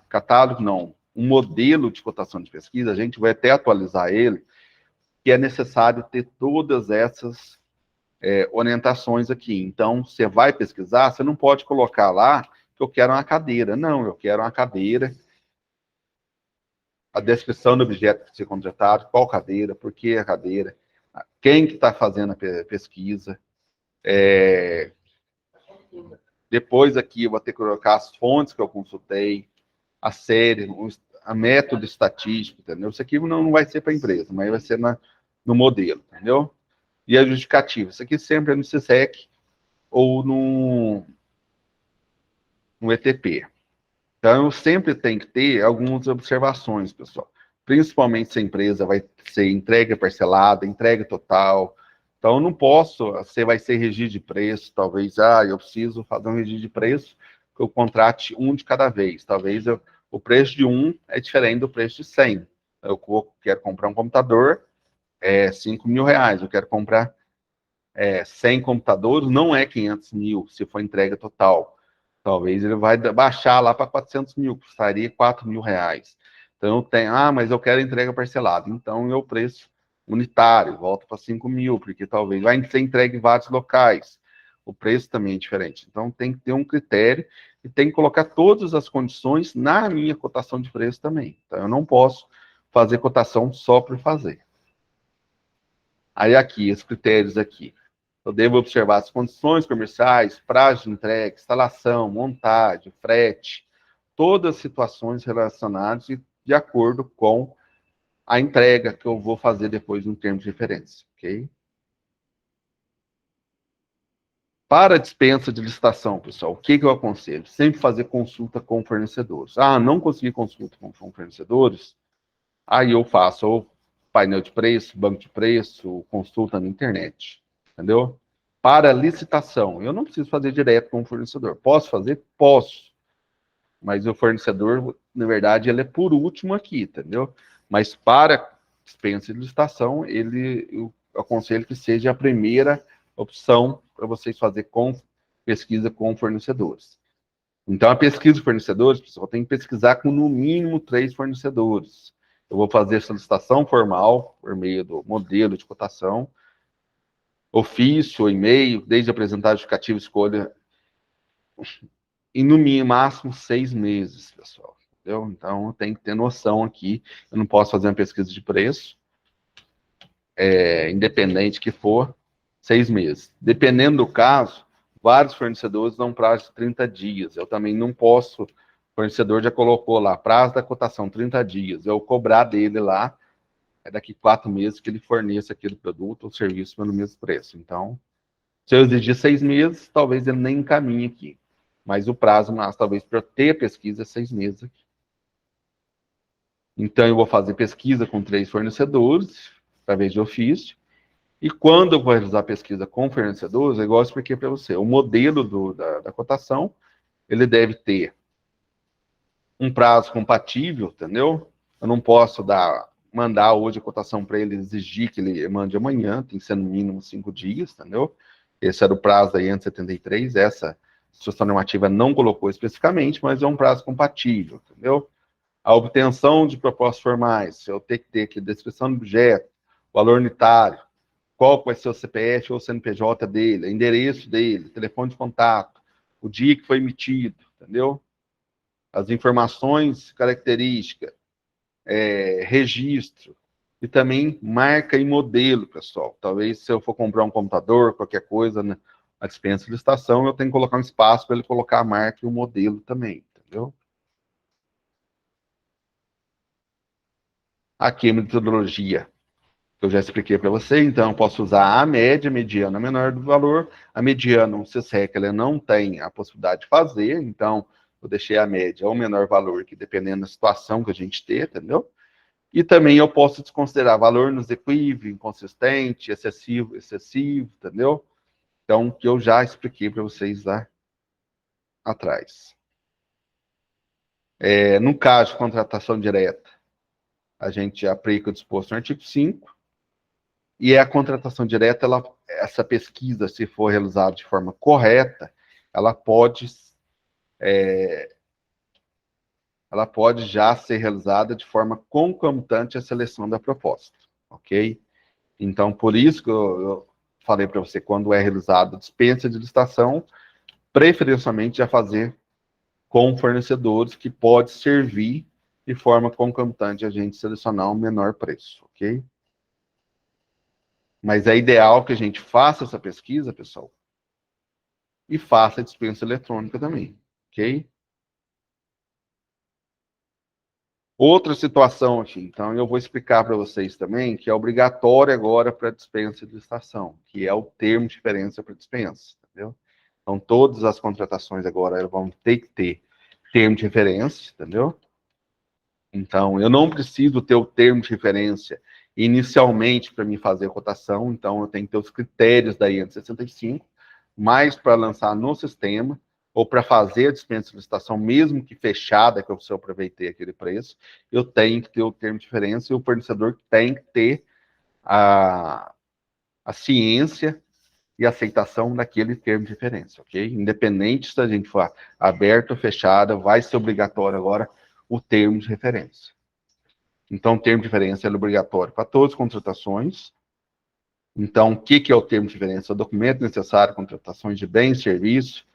catálogo, não, um modelo de cotação de pesquisa, a gente vai até atualizar ele, que é necessário ter todas essas orientações aqui. Então, você vai pesquisar, você não pode colocar lá que eu quero uma cadeira. Não, eu quero uma cadeira, a descrição do objeto que ser contratado, qual cadeira, por que a cadeira, quem que está fazendo a pesquisa. Depois aqui eu vou ter que colocar as fontes que eu consultei, a série, a método estatístico, entendeu? Isso aqui não vai ser para a empresa, mas vai ser no modelo, entendeu? E a justificativa. Isso aqui sempre é no CISEC ou no ETP. Então, eu sempre tenho que ter algumas observações, pessoal. Principalmente se a empresa vai ser entrega parcelada, entrega total. Então, eu não posso, você vai ser registro de preço, talvez, eu preciso fazer um registro de preço, que eu contrate um de cada vez. Talvez o preço de um é diferente do preço de 100. Eu quero comprar um computador, R$ 5.000. Eu quero comprar 100 computadores, não é 500 mil, se for entrega total. Talvez ele vai baixar lá para 400 mil, custaria R$ 4.000. Então, eu tenho, mas eu quero entrega parcelada. Então, meu preço unitário volta para 5 mil, porque talvez vai ser entregue em vários locais. O preço também é diferente. Então, tem que ter um critério e tem que colocar todas as condições na minha cotação de preço também. Então, eu não posso fazer cotação só por fazer. Aí, aqui, os critérios aqui. Eu devo observar as condições comerciais, prazo de entrega, instalação, montagem, frete, todas as situações relacionadas de acordo com a entrega que eu vou fazer depois no termo de referência, ok? Para a dispensa de licitação, pessoal, o que eu aconselho? Sempre fazer consulta com fornecedores. Não consegui consulta com fornecedores? Aí eu faço ou painel de preço, banco de preço, consulta na internet, entendeu? Para licitação, eu não preciso fazer direto com o fornecedor. Posso fazer? Posso. Mas o fornecedor, na verdade, ele é por último aqui, entendeu? Mas para dispensa de licitação, eu aconselho que seja a primeira opção para vocês fazer com pesquisa com fornecedores. Então, a pesquisa de fornecedores, pessoal, tem que pesquisar com no mínimo 3 fornecedores. Eu vou fazer solicitação formal por meio do modelo de cotação, ofício, e-mail, desde apresentar justificativo, escolha, e no mínimo, máximo 6 meses, pessoal. Entendeu? Então, tem que ter noção aqui. Eu não posso fazer uma pesquisa de preço, independente que for, 6 meses. Dependendo do caso, vários fornecedores dão prazo de 30 dias. Eu também não posso, o fornecedor já colocou lá, prazo da cotação, 30 dias. Eu cobrar dele lá, daqui 4 meses que ele forneça aquele produto ou serviço pelo mesmo preço. Então, se eu exigir 6 meses, talvez ele nem encaminhe aqui. Mas o prazo, talvez, para eu ter a pesquisa, é 6 meses aqui. Então, eu vou fazer pesquisa com 3 fornecedores, através de ofício, e quando eu vou realizar pesquisa com fornecedores, é igual eu expliquei para você, o modelo da cotação, ele deve ter um prazo compatível, entendeu? Eu não posso mandar hoje a cotação para ele, exigir que ele mande amanhã, tem que ser no mínimo 5 dias, entendeu? Esse era o prazo da IN 73, essa instrução normativa não colocou especificamente, mas é um prazo compatível, entendeu? A obtenção de propostas formais, eu tenho que ter aqui descrição do objeto, valor unitário, qual vai ser o CPF ou o CNPJ dele, o endereço dele, telefone de contato, o dia que foi emitido, entendeu? As informações, características, registro, e também marca e modelo, pessoal. Talvez se eu for comprar um computador, qualquer coisa, né, a dispensa de licitação, eu tenho que colocar um espaço para ele colocar a marca e o modelo também, entendeu? Aqui a metodologia que eu já expliquei para você, então eu posso usar a média, a mediana, a menor do valor. A mediana, o CSREC, ela não tem a possibilidade de fazer, então eu deixei a média ao menor valor, que dependendo da situação que a gente ter, entendeu? E também eu posso desconsiderar valor nos equívocos, inconsistente, excessivo, entendeu? Então, que eu já expliquei para vocês lá atrás. No caso de contratação direta, a gente aplica o disposto no artigo 5, e a contratação direta, essa pesquisa, se for realizada de forma correta, ela pode, ela pode já ser realizada de forma concomitante à seleção da proposta, ok? Então, por isso que eu falei para você, quando é realizada dispensa de licitação, preferencialmente já fazer com fornecedores que pode servir de forma concomitante a gente selecionar um menor preço, ok? Mas é ideal que a gente faça essa pesquisa, pessoal, e faça a dispensa eletrônica também, ok? Outra situação aqui, então eu vou explicar para vocês também, que é obrigatório agora para dispensa de licitação, que é o termo de diferença para dispensa, entendeu? Então todas as contratações agora vão ter que ter termo de referência, entendeu? Então eu não preciso ter o termo de referência inicialmente para me fazer a cotação, então eu tenho que ter os critérios da IN 65, mais para lançar no sistema, ou para fazer a dispensa de licitação, mesmo que fechada, que eu aproveitei aquele preço, eu tenho que ter o termo de referência e o fornecedor tem que ter a ciência e aceitação daquele termo de referência, ok? Independente se a gente for aberto ou fechada, vai ser obrigatório agora o termo de referência. Então, o termo de referência é obrigatório para todas as contratações. Então, o que é o termo de referência? É o documento necessário para contratações de bens e serviços,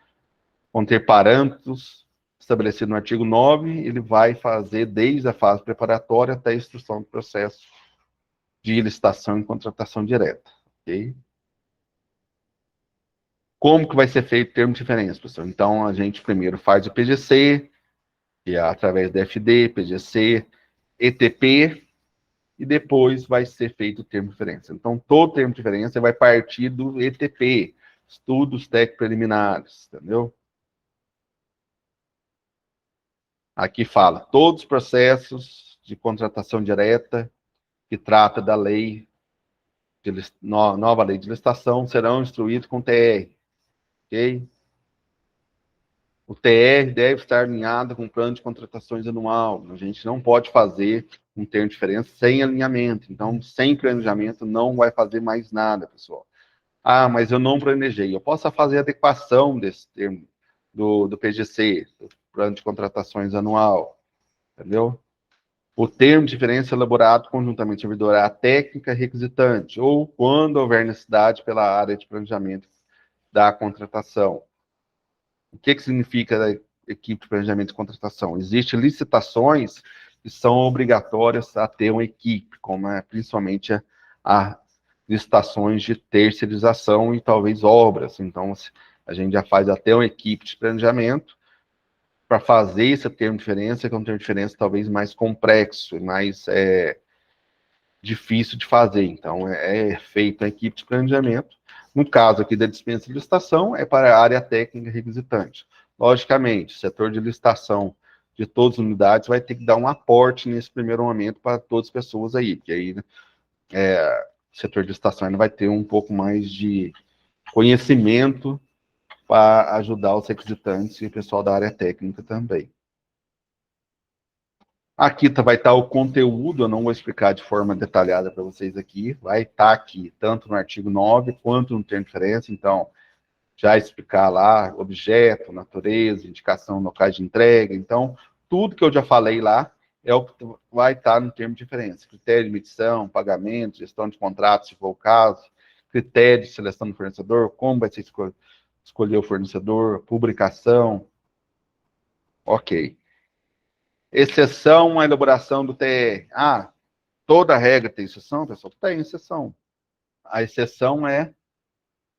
conter parâmetros estabelecidos no artigo 9, ele vai fazer desde a fase preparatória até a instrução do processo de licitação e contratação direta, ok? Como que vai ser feito o termo de referência, pessoal? Então, a gente primeiro faz o PGC, que é através da FD, PGC, ETP, e depois vai ser feito o termo de referência. Então, todo termo de referência vai partir do ETP, Estudos Técnicos Preliminares, entendeu? Aqui fala, todos os processos de contratação direta que trata da lei, nova lei de licitação, serão instruídos com TR, ok? O TR deve estar alinhado com o plano de contratações anual. A gente não pode fazer um termo de referência sem alinhamento. Então, sem planejamento, não vai fazer mais nada, pessoal. Ah, mas eu não planejei. Eu posso fazer adequação desse termo do PGC, do plano de contratações anual, entendeu? O termo de referência é elaborado conjuntamente servidor técnica requisitante, ou quando houver necessidade pela área de planejamento da contratação. O que significa a equipe de planejamento de contratação? Existem licitações que são obrigatórias a ter uma equipe, como principalmente a licitações de terceirização e talvez obras. Então, a gente já faz até uma equipe de planejamento para fazer esse termo de diferença, que é um termo de diferença talvez mais complexo, mais difícil de fazer. Então, é feita a equipe de planejamento. No caso aqui da dispensa de licitação, é para a área técnica requisitante. Logicamente, o setor de licitação de todas as unidades, vai ter que dar um aporte nesse primeiro momento para todas as pessoas aí, que aí o setor de licitação ainda vai ter um pouco mais de conhecimento para ajudar os requisitantes e o pessoal da área técnica também. Aqui vai estar o conteúdo, eu não vou explicar de forma detalhada para vocês aqui, vai estar aqui, tanto no artigo 9 quanto no termo de referência, então, já explicar lá, objeto, natureza, indicação, locais de entrega, então, tudo que eu já falei lá é o que vai estar no termo de referência, critério de medição, pagamento, gestão de contratos, se for o caso, critério de seleção do fornecedor, como vai ser escolher o fornecedor, publicação, ok. Exceção à elaboração do TR. Ah, toda regra tem exceção, pessoal? Tem exceção. A exceção é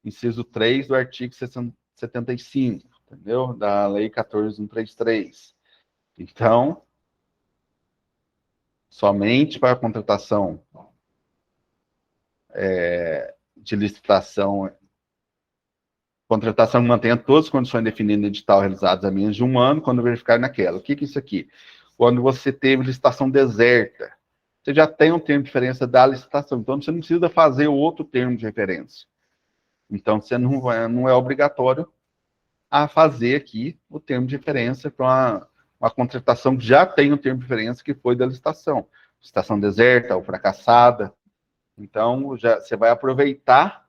inciso 3 do artigo 75, entendeu? Da Lei 14.133. Então, somente para a contratação de licitação, contratação que mantenha todas as condições definidas no edital realizadas há menos de um ano, quando verificar naquela. O que é isso aqui? Quando você teve licitação deserta, você já tem um termo de referência da licitação, então você não precisa fazer outro termo de referência. Então, você não é obrigatório a fazer aqui o termo de referência para uma contratação que já tem o termo de referência que foi da licitação. Licitação deserta ou fracassada. Então, você vai aproveitar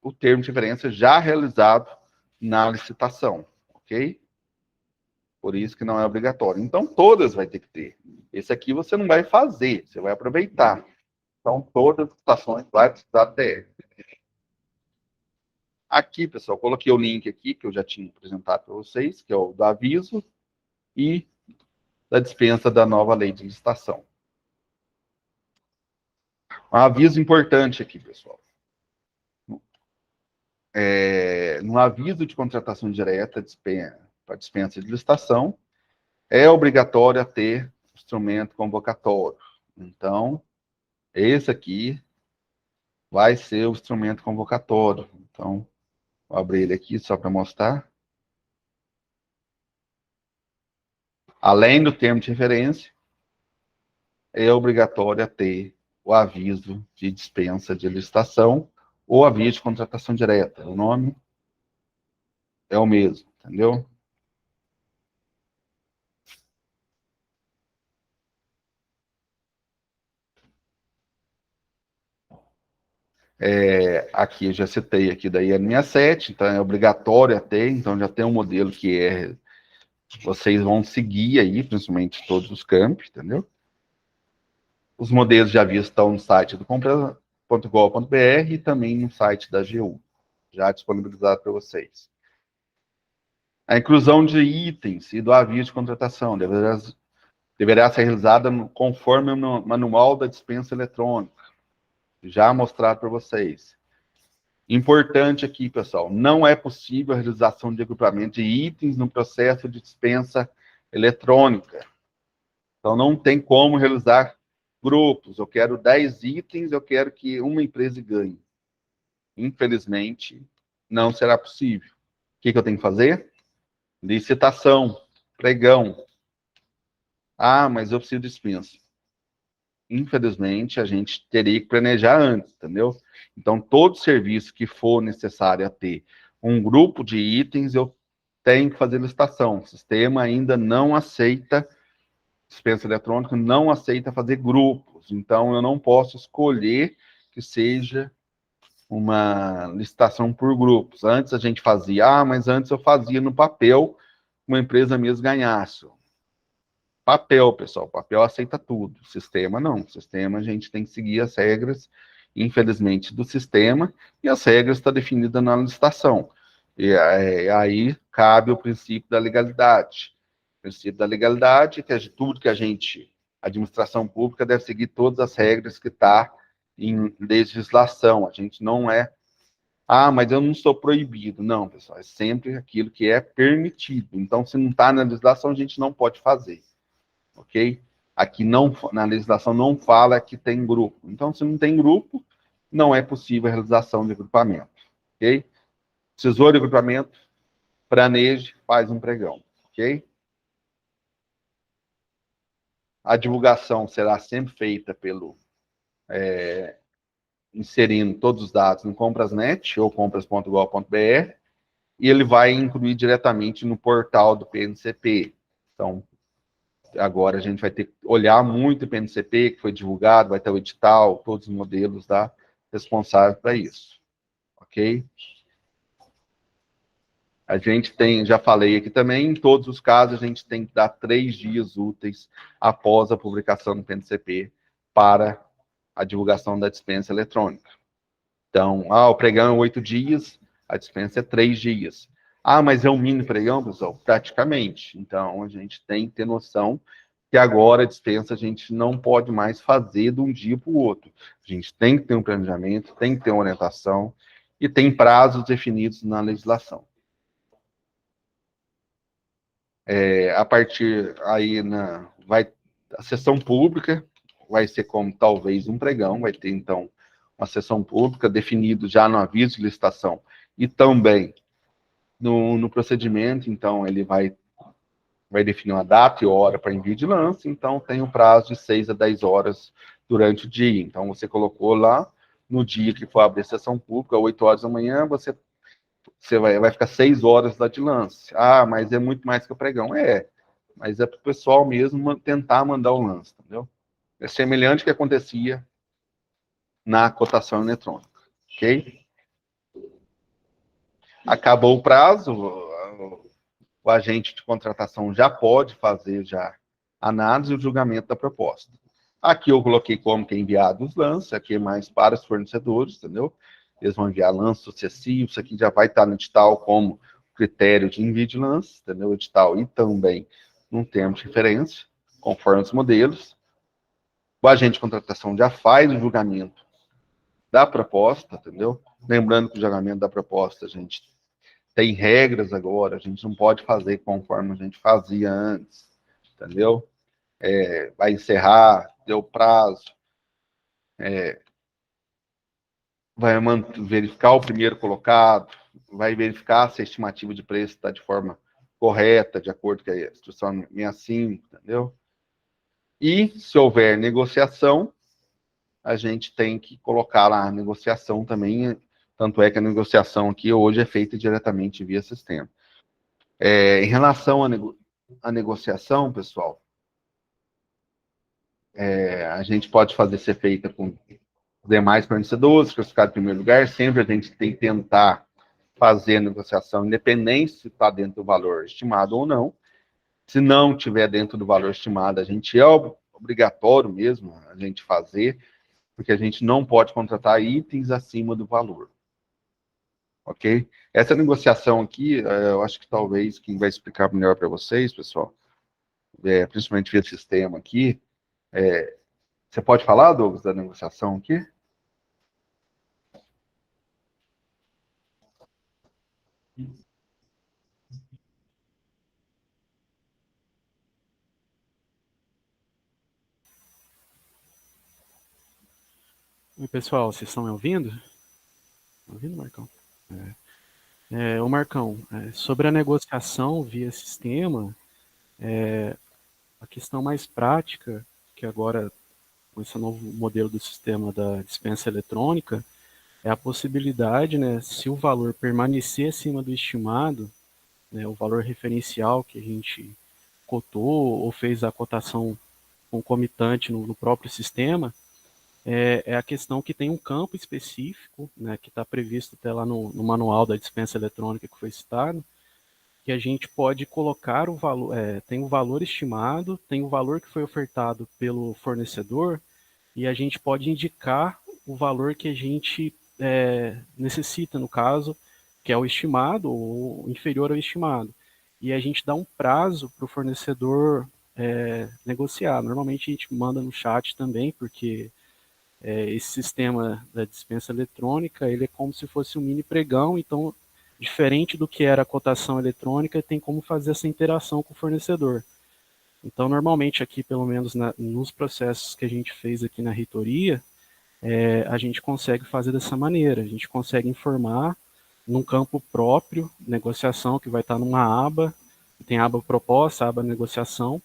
o termo de referência já realizado na licitação, ok? Por isso que não é obrigatório. Então, todas vai ter que ter. Esse aqui você não vai fazer, você vai aproveitar. Então, todas as licitações vai precisar ter. Aqui, pessoal, coloquei o link aqui, que eu já tinha apresentado para vocês, que é o do aviso e da dispensa da nova lei de licitação. Um aviso importante aqui, pessoal. No aviso de contratação direta para dispensa de licitação, é obrigatório ter instrumento convocatório. Então, esse aqui vai ser o instrumento convocatório. Então, vou abrir ele aqui só para mostrar. Além do termo de referência, é obrigatório ter o aviso de dispensa de licitação ou aviso de contratação direta. O nome é o mesmo, entendeu? Aqui eu já citei aqui da IN67, então é obrigatório ter, então já tem um modelo que vocês vão seguir aí, principalmente todos os campos, entendeu? Os modelos de aviso estão no site do compra.gov.br e também no site da AGU, já disponibilizado para vocês. A inclusão de itens e do aviso de contratação deverá ser realizada conforme o manual da dispensa eletrônica, já mostrado para vocês. Importante aqui, pessoal, não é possível a realização de agrupamento de itens no processo de dispensa eletrônica. Então, não tem como realizar grupos. Eu quero 10 itens, eu quero que uma empresa ganhe. Infelizmente, não será possível. O que eu tenho que fazer? Licitação, pregão. Ah, mas eu preciso de dispensa. Infelizmente, a gente teria que planejar antes, entendeu? Então, todo serviço que for necessário a ter um grupo de itens, eu tenho que fazer licitação. O sistema ainda não aceita, dispensa eletrônica não aceita fazer grupos. Então, eu não posso escolher que seja uma licitação por grupos. Antes a gente fazia, mas antes eu fazia no papel, uma empresa mesmo ganhasse. Papel, pessoal, papel aceita tudo. Sistema, não. Sistema, a gente tem que seguir as regras, infelizmente, do sistema, e as regras estão definidas na licitação. E aí cabe o princípio da legalidade. O princípio da legalidade, que é de tudo que a administração pública deve seguir todas as regras que está em legislação. A gente não é, mas eu não sou proibido. Não, pessoal, é sempre aquilo que é permitido. Então, se não está na legislação, a gente não pode fazer. Ok? Aqui não, na legislação não fala que tem grupo. Então, se não tem grupo, não é possível a realização de agrupamento. Ok? Precisou de agrupamento, planeje, faz um pregão. ok? A divulgação será sempre feita pelo inserindo todos os dados no Comprasnet ou compras.gov.br, e ele vai incluir diretamente no portal do PNCP. Então, agora a gente vai ter que olhar muito o PNCP, que foi divulgado, vai ter o edital, todos os modelos da responsável para isso, ok? A gente tem, já falei aqui também, em todos os casos a gente tem que dar 3 dias úteis após a publicação do PNCP para a divulgação da dispensa eletrônica. Então, o pregão é 8 dias, a dispensa é 3 dias. Mas é um mini pregão, pessoal? Praticamente. Então, a gente tem que ter noção que agora a dispensa a gente não pode mais fazer de um dia para o outro. A gente tem que ter um planejamento, tem que ter uma orientação e tem prazos definidos na legislação. A partir aí, a sessão pública vai ser como talvez um pregão, vai ter então uma sessão pública definido já no aviso de licitação e também no procedimento, então ele vai definir uma data e hora para envio de lance, então tem um prazo de 6 a 10 horas durante o dia. Então você colocou lá, no dia que for abrir a sessão pública, 8 horas da manhã, você vai ficar 6 horas lá de lance. Mas é muito mais que o pregão. Mas é para o pessoal mesmo tentar mandar o lance, entendeu? É semelhante ao que acontecia na cotação eletrônica, ok? Acabou o prazo, o agente de contratação já pode fazer já análise e o julgamento da proposta. Aqui eu coloquei como que é enviado os lances, aqui é mais para os fornecedores, entendeu? Eles vão enviar lances sucessivos, isso aqui já vai estar no edital como critério de envio de lance, entendeu? O edital e também num termo de referência, conforme os modelos. O agente de contratação já faz o julgamento da proposta, entendeu? Lembrando que o julgamento da proposta, a gente tem regras agora, a gente não pode fazer conforme a gente fazia antes, entendeu? Vai encerrar, deu prazo, vai verificar o primeiro colocado, vai verificar se a estimativa de preço está de forma correta, de acordo com a instrução 65, entendeu? E se houver negociação, a gente tem que colocar lá a negociação também, tanto é que a negociação aqui hoje é feita diretamente via sistema. Em relação à negociação, pessoal, a gente pode fazer ser feita com os demais fornecedores, classificado em primeiro lugar, sempre a gente tem que tentar fazer a negociação, independente se está dentro do valor estimado ou não. Se não tiver dentro do valor estimado, a gente é obrigatório mesmo a gente fazer, porque a gente não pode contratar itens acima do valor. Ok? Essa negociação aqui, eu acho que talvez quem vai explicar melhor para vocês, pessoal, principalmente via sistema aqui, você pode falar, Douglas, da negociação aqui? Oi, pessoal, vocês estão me ouvindo? Estão ouvindo, Marcão? Ô Marcão, sobre a negociação via sistema, a questão mais prática, que agora, com esse novo modelo do sistema da dispensa eletrônica, é a possibilidade, né, se o valor permanecer acima do estimado, né, o valor referencial que a gente cotou ou fez a cotação concomitante no próprio sistema, é a questão que tem um campo específico, né, que está previsto até lá no manual da dispensa eletrônica que foi citado, que a gente pode colocar o valor, tem o valor estimado, tem o valor que foi ofertado pelo fornecedor, e a gente pode indicar o valor que a gente necessita, no caso, que é o estimado ou inferior ao estimado. E a gente dá um prazo para o fornecedor negociar. Normalmente a gente manda no chat também, porque esse sistema da dispensa eletrônica, ele é como se fosse um mini pregão, então, diferente do que era a cotação eletrônica, tem como fazer essa interação com o fornecedor. Então, normalmente aqui, pelo menos nos processos que a gente fez aqui na reitoria, a gente consegue fazer dessa maneira, a gente consegue informar num campo próprio, negociação que vai estar numa aba, tem a aba proposta, a aba negociação,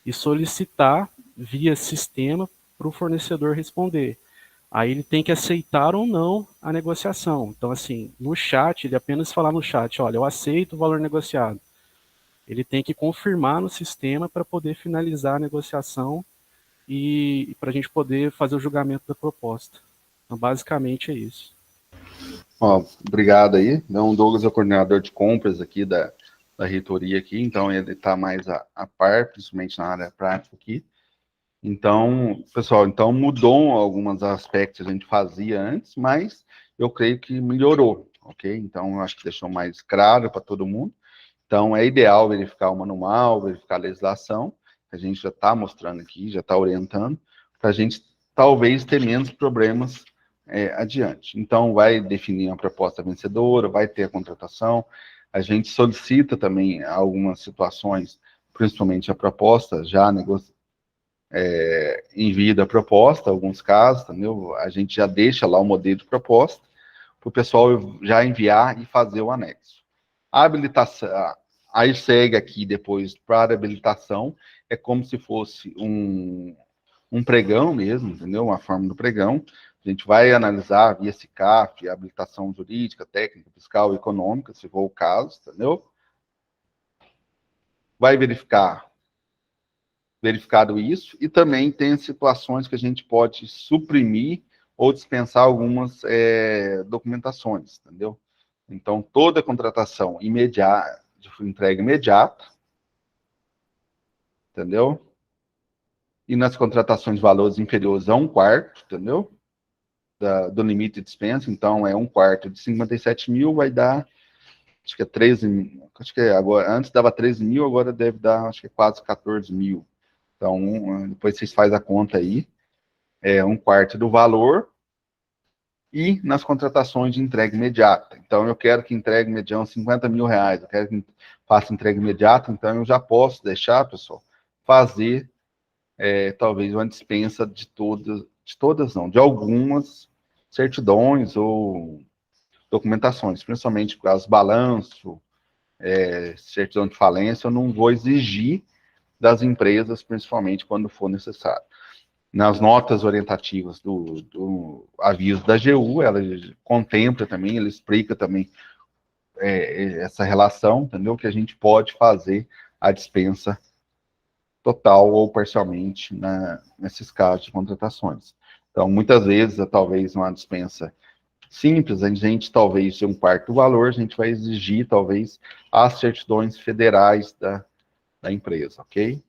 e solicitar via sistema para o fornecedor responder. Aí ele tem que aceitar ou não a negociação. Então, assim, no chat, ele apenas falar no chat, olha, eu aceito o valor negociado. Ele tem que confirmar no sistema para poder finalizar a negociação e para a gente poder fazer o julgamento da proposta. Então, basicamente é isso. Ó, obrigado aí. Então, o Douglas é o coordenador de compras aqui da reitoria aqui, então ele está mais a par, principalmente na área prática aqui. Então, pessoal, então mudou alguns aspectos que a gente fazia antes, mas eu creio que melhorou, ok? Então, eu acho que deixou mais claro para todo mundo. Então, é ideal verificar o manual, verificar a legislação, que a gente já está mostrando aqui, já está orientando, para a gente talvez ter menos problemas adiante. Então, vai definir uma proposta vencedora, vai ter a contratação, a gente solicita também algumas situações, principalmente a proposta já envia da proposta, alguns casos, entendeu? A gente já deixa lá o modelo de proposta, para o pessoal já enviar e fazer o anexo. A habilitação, aí segue aqui depois para a habilitação, é como se fosse um pregão mesmo, entendeu? Uma forma do pregão. A gente vai analisar via SICAF, habilitação jurídica, técnica, fiscal, econômica, se for o caso, entendeu? Vai verificado isso, e também tem situações que a gente pode suprimir ou dispensar algumas documentações, entendeu? Então, toda contratação imediata, de entrega imediata, entendeu? E nas contratações de valores inferiores a 1/4, entendeu? Do limite de dispensa, então é 1/4 de 57 mil, vai dar, acho que é 13 mil, acho que agora, antes dava 13 mil, agora deve dar, acho que é quase 14 mil. Então, depois vocês fazem a conta aí, é 1/4 do valor, e nas contratações de entrega imediata. Então, eu quero que entregue mediante 50 mil reais, eu quero que faça entrega imediata, então eu já posso deixar, pessoal, fazer talvez uma dispensa de todas não, de algumas certidões ou documentações, principalmente por causa do balanço, certidão de falência, eu não vou exigir das empresas, principalmente quando for necessário. Nas notas orientativas do aviso da AGU, ela contempla também, ela explica também essa relação, entendeu? Que a gente pode fazer a dispensa total ou parcialmente nesses casos de contratações. Então, muitas vezes, talvez uma dispensa simples, a gente talvez de 1/4 do valor, a gente vai exigir talvez as certidões federais da empresa, ok?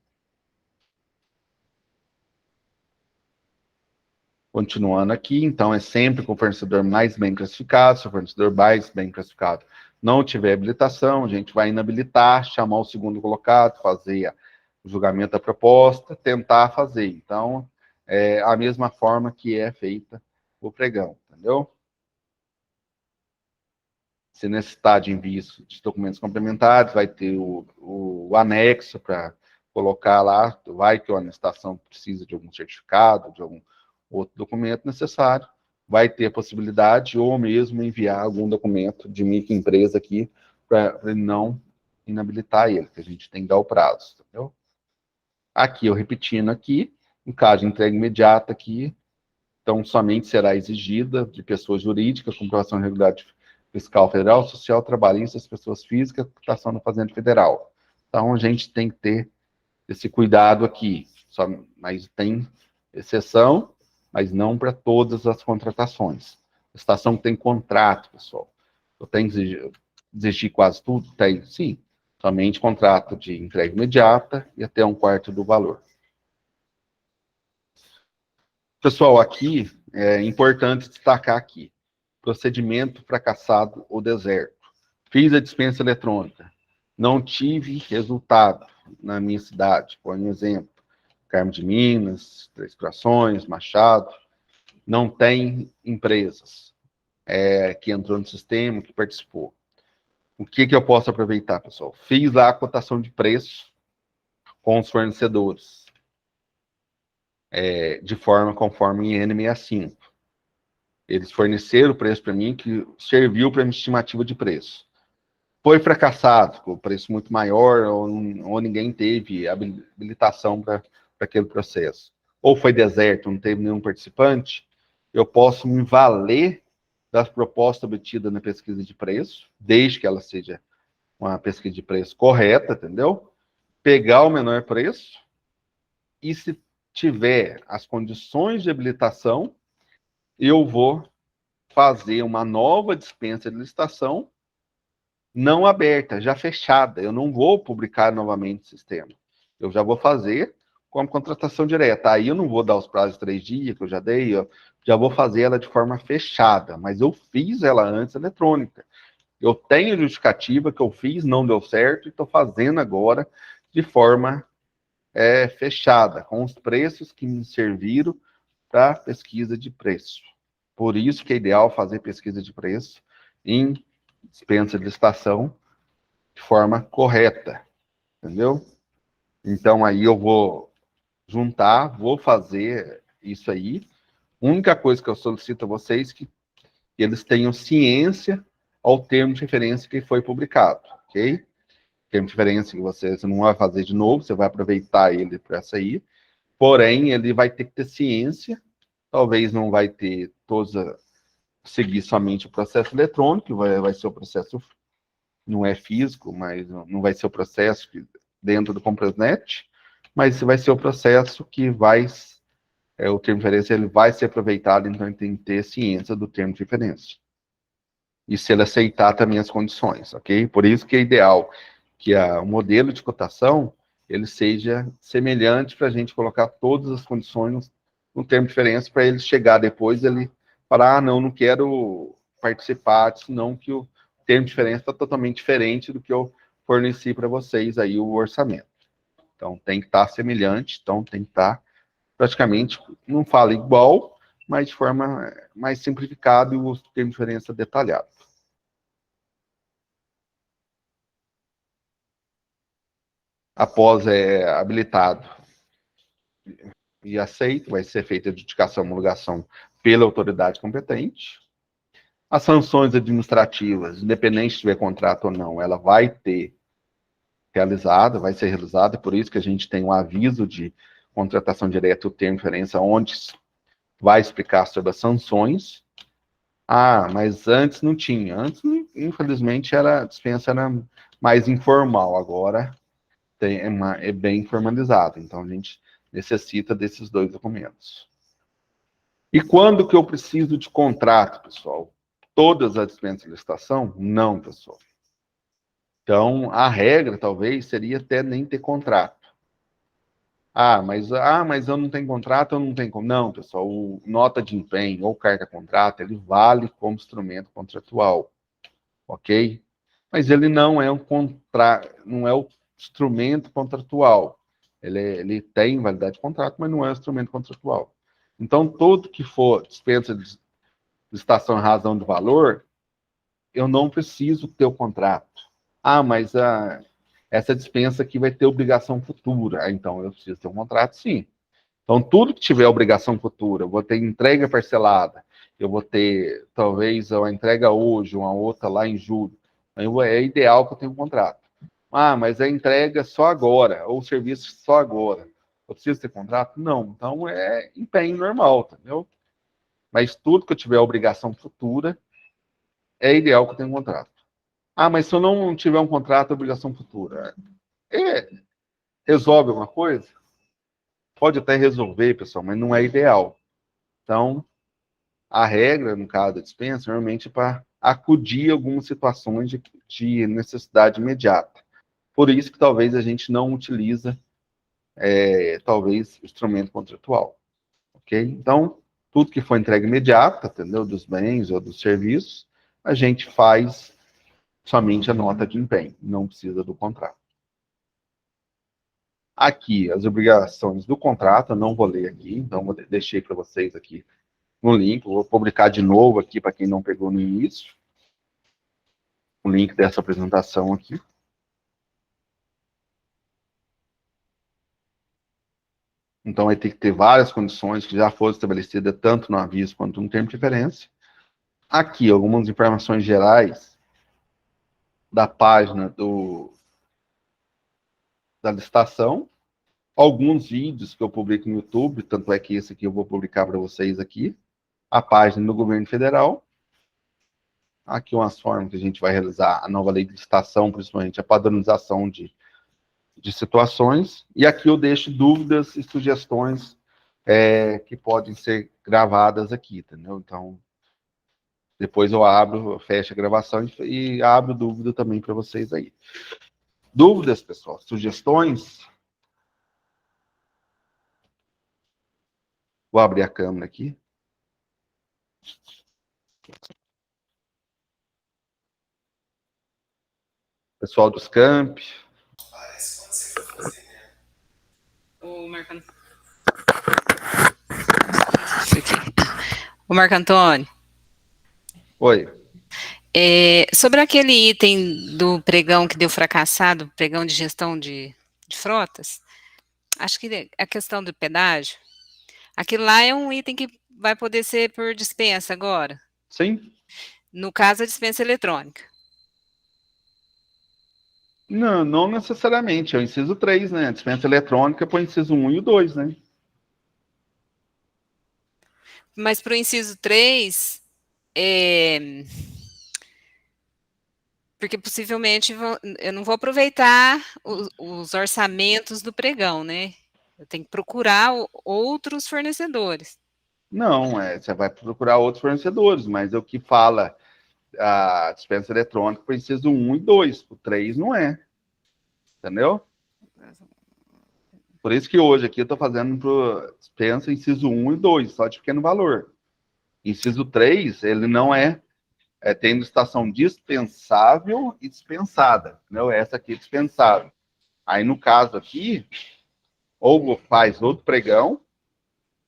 Continuando aqui, então é sempre com o fornecedor mais bem classificado, se o fornecedor mais bem classificado não tiver habilitação, a gente vai inabilitar, chamar o segundo colocado, fazer o julgamento da proposta, tentar fazer. Então, é a mesma forma que é feita o pregão, entendeu? Se necessitar de envio de documentos complementares, vai ter o anexo para colocar lá, vai que a licitação precisa de algum certificado, de algum outro documento necessário, vai ter a possibilidade, ou mesmo enviar algum documento de microempresa aqui, para não inabilitar ele, que a gente tem que dar o prazo, entendeu? Aqui, eu repetindo aqui, em caso de entrega imediata aqui, então somente será exigida de pessoas jurídicas, comprovação de regularidade fiscal federal, social, trabalhista, pessoas físicas, captação da Fazenda Federal. Então, a gente tem que ter esse cuidado aqui, mas tem exceção, mas não para todas as contratações. A estação tem contrato, pessoal. Eu tenho que exigir quase tudo? Tem, sim. Somente contrato de entrega imediata e até 1/4 do valor. Pessoal, aqui é importante destacar aqui, procedimento fracassado ou deserto. Fiz a dispensa eletrônica, não tive resultado na minha cidade, por exemplo, Carmo de Minas, Três Corações, Machado, não tem empresas que entrou no sistema, que participou. O que eu posso aproveitar, pessoal? Fiz lá a cotação de preço com os fornecedores, de forma conforme IN65. Eles forneceram o preço para mim que serviu para minha estimativa de preço. foi fracassado, com o preço muito maior, ou ninguém teve habilitação para aquele processo, ou foi deserto, não teve nenhum participante, eu posso me valer das propostas obtidas na pesquisa de preço, desde que ela seja uma pesquisa de preço correta, entendeu? Pegar o menor preço, e se tiver as condições de habilitação, eu vou fazer uma nova dispensa de licitação não aberta, já fechada. Eu não vou publicar novamente o sistema. Eu já vou fazer como contratação direta. Aí eu não vou dar os prazos de 3 dias que eu já dei, eu já vou fazer ela de forma fechada, mas eu fiz ela antes eletrônica. Eu tenho justificativa que eu fiz, não deu certo, e estou fazendo agora de forma fechada, com os preços que me serviram para pesquisa de preço. Por isso que é ideal fazer pesquisa de preço em dispensa de licitação de forma correta, entendeu? Então aí eu vou juntar, vou fazer isso aí. A única coisa que eu solicito a vocês é que eles tenham ciência ao termo de referência que foi publicado, ok? Termo de referência que você não vai fazer de novo, você vai aproveitar ele para essa aí, porém ele vai ter que ter ciência, talvez não vai ter todos seguir somente o processo eletrônico, vai ser o processo, não é físico, mas não vai ser o processo dentro do Comprasnet, mas vai ser o processo que vai, o termo de referência ele vai ser aproveitado, então ele tem que ter ciência do termo de referência. E se ele aceitar também as condições, ok? Por isso que é ideal que o modelo de cotação ele seja semelhante para a gente colocar todas as condições no termo de referência para ele chegar depois ele falar, não quero participar, senão que o termo de referência está totalmente diferente do que eu forneci para vocês aí o orçamento. Então tem que estar semelhante, então tem que estar praticamente, não fala igual, mas de forma mais simplificada e o termo de referência detalhado. Após habilitado e aceito, vai ser feita a adjudicação e homologação pela autoridade competente. As sanções administrativas, independente se tiver contrato ou não, ela vai ser realizada, por isso que a gente tem um aviso de contratação direta, o termo de referência, onde vai explicar sobre as sanções. Mas antes não tinha. Antes, infelizmente, a dispensa era mais informal, agora é bem formalizado. Então, a gente necessita desses 2 documentos. E quando que eu preciso de contrato, pessoal? Todas as dispensas de licitação? Não, pessoal. Então, a regra, talvez, seria até nem ter contrato. Mas eu não tenho contrato, eu não tenho como. Não, pessoal, o nota de empenho ou carta-contrato, ele vale como instrumento contratual, ok? Mas ele não é não é o instrumento contratual. Ele tem validade de contrato, mas não é um instrumento contratual. Então, tudo que for dispensa de licitação em razão do valor, eu não preciso ter o contrato. Mas essa dispensa aqui vai ter obrigação futura. Então, eu preciso ter um contrato, sim. Então, tudo que tiver obrigação futura, eu vou ter entrega parcelada, eu vou ter, talvez, uma entrega hoje, uma outra lá em julho. É ideal que eu tenha um contrato. Mas a entrega só agora, ou o serviço só agora. Eu preciso ter contrato? Não. Então, é empenho normal, entendeu? Mas tudo que eu tiver obrigação futura, é ideal que eu tenha um contrato. Mas se eu não tiver um contrato, é obrigação futura. Resolve alguma coisa? Pode até resolver, pessoal, mas não é ideal. Então, a regra, no caso da dispensa, normalmente é para acudir a algumas situações de necessidade imediata. Por isso que talvez a gente não utiliza, talvez, instrumento contratual. Ok? Então, tudo que for entrega imediata, entendeu? Dos bens ou dos serviços, a gente faz somente a nota de empenho, não precisa do contrato. Aqui, as obrigações do contrato, eu não vou ler aqui, então deixei para vocês aqui no link, vou publicar de novo aqui para quem não pegou no início, o link dessa apresentação aqui. Então, vai ter que ter várias condições que já foram estabelecidas tanto no aviso quanto no termo de referência. Aqui, algumas informações gerais da página da licitação, alguns vídeos que eu publico no YouTube, tanto é que esse aqui eu vou publicar para vocês aqui, a página do governo federal, aqui umas formas que a gente vai realizar a nova lei de licitação, principalmente a padronização de situações, e aqui eu deixo dúvidas e sugestões que podem ser gravadas aqui, entendeu? Então, depois eu abro, fecho a gravação e abro dúvida também para vocês aí. Dúvidas, pessoal? Sugestões? Vou abrir a câmera aqui. Pessoal dos camp. O Marco Antônio. Oi. Sobre aquele item do pregão que deu fracassado, pregão de gestão de frotas, acho que a questão do pedágio, aquilo lá é um item que vai poder ser por dispensa agora? Sim. No caso, a dispensa eletrônica. Não, não necessariamente. É o inciso 3, né? A dispensa eletrônica para o inciso 1 e o 2, né? Mas para o inciso 3, porque possivelmente eu não vou aproveitar os orçamentos do pregão, né? Eu tenho que procurar outros fornecedores. Não, você vai procurar outros fornecedores, mas é o que fala a dispensa eletrônica para o inciso 1 e 2. O 3 não é. Entendeu? Por isso que hoje aqui eu estou fazendo para dispensa inciso 1 e 2, só de pequeno valor. Inciso 3, ele não tem licitação dispensável e dispensada. Entendeu? Essa aqui é dispensável. Aí, no caso aqui, ou faz outro pregão,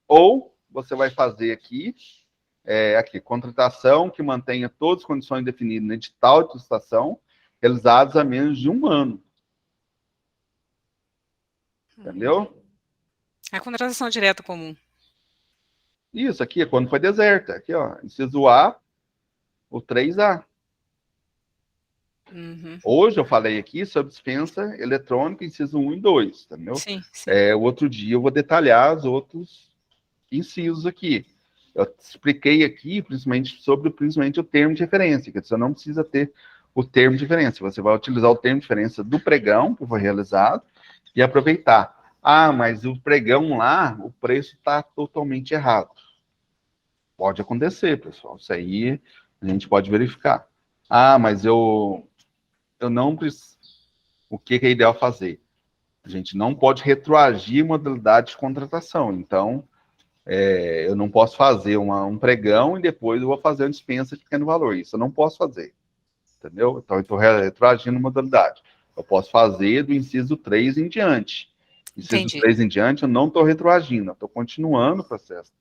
ou você vai fazer aqui, contratação que mantenha todas as condições definidas no edital de licitação, realizadas há menos de 1 ano. Entendeu? A contratação direta comum. Isso aqui é quando foi deserta. Aqui, ó, inciso A, o 3A. Uhum. Hoje eu falei aqui sobre dispensa eletrônica, inciso 1 e 2, entendeu? Sim, sim. O outro dia eu vou detalhar os outros incisos aqui. Eu expliquei aqui, principalmente o termo de referência, que você não precisa ter o termo de referência. Você vai utilizar o termo de referência do pregão que foi realizado e aproveitar. Ah, mas o pregão lá, o preço está totalmente errado. Pode acontecer, pessoal. Isso aí a gente pode verificar. Ah, mas eu não preciso. O que é ideal fazer? A gente não pode retroagir modalidade de contratação. Então, eu não posso fazer um pregão e depois eu vou fazer uma dispensa de pequeno valor. Isso eu não posso fazer. Entendeu? Então, eu estou retroagindo modalidade. Eu posso fazer do inciso 3 em diante. Inciso Entendi. 3 em diante, eu não estou retroagindo. Eu estou continuando o processo.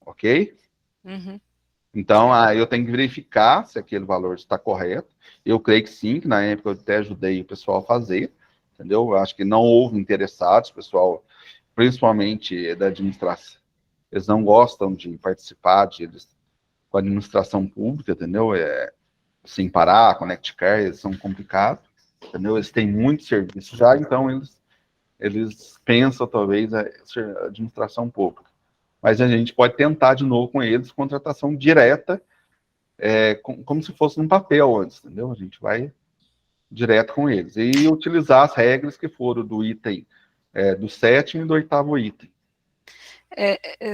Ok? Uhum. Então, aí eu tenho que verificar se aquele valor está correto. Eu creio que sim, que na época eu até ajudei o pessoal a fazer, entendeu? Eu acho que não houve interessados, pessoal, principalmente da administração. Eles não gostam de participar com a administração pública, entendeu? Sem parar, Connect Car, eles são complicados, entendeu? Eles têm muito serviço já, então eles pensam, talvez, a administração pública. Mas a gente pode tentar de novo com eles, contratação direta, como se fosse num papel antes, entendeu? A gente vai direto com eles. E utilizar as regras que foram do item do 7º e do 8º item.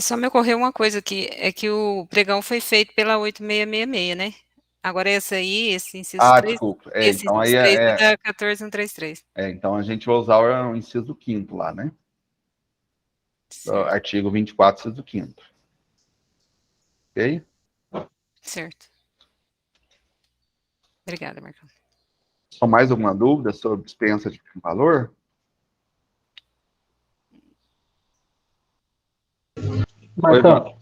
Só me ocorreu uma coisa aqui, é que o pregão foi feito pela 8666, né? Agora esse inciso 3, Desculpa. esse Então aí inciso 3 é da 14133. então a gente vai usar o inciso 5º lá, né? Certo. Artigo 24, inciso 5º. Ok? Certo. Obrigada, Marcão. Só mais alguma dúvida sobre dispensa de valor? Marcão,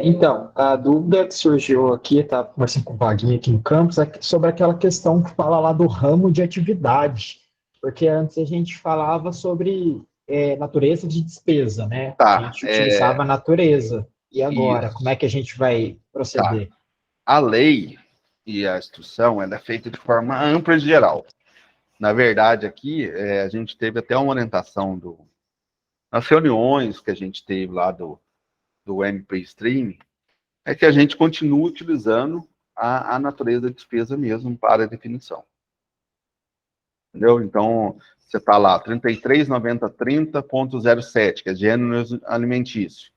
então, a dúvida que surgiu aqui, tá conversando com o Vaguinho aqui no campus, é sobre aquela questão que fala lá do ramo de atividade, porque antes a gente falava sobre natureza de despesa, né? Tá, A gente utilizava a natureza. E agora, Isso. como é que a gente vai proceder? Tá. A lei, e a instrução ela é feita de forma ampla e geral. Na verdade, aqui, a gente teve até uma orientação nas reuniões que a gente teve lá do MP Stream, é que a gente continua utilizando a natureza da despesa mesmo para a definição. Entendeu? Então, você está lá, 33.90.30.07, que é gênero alimentício.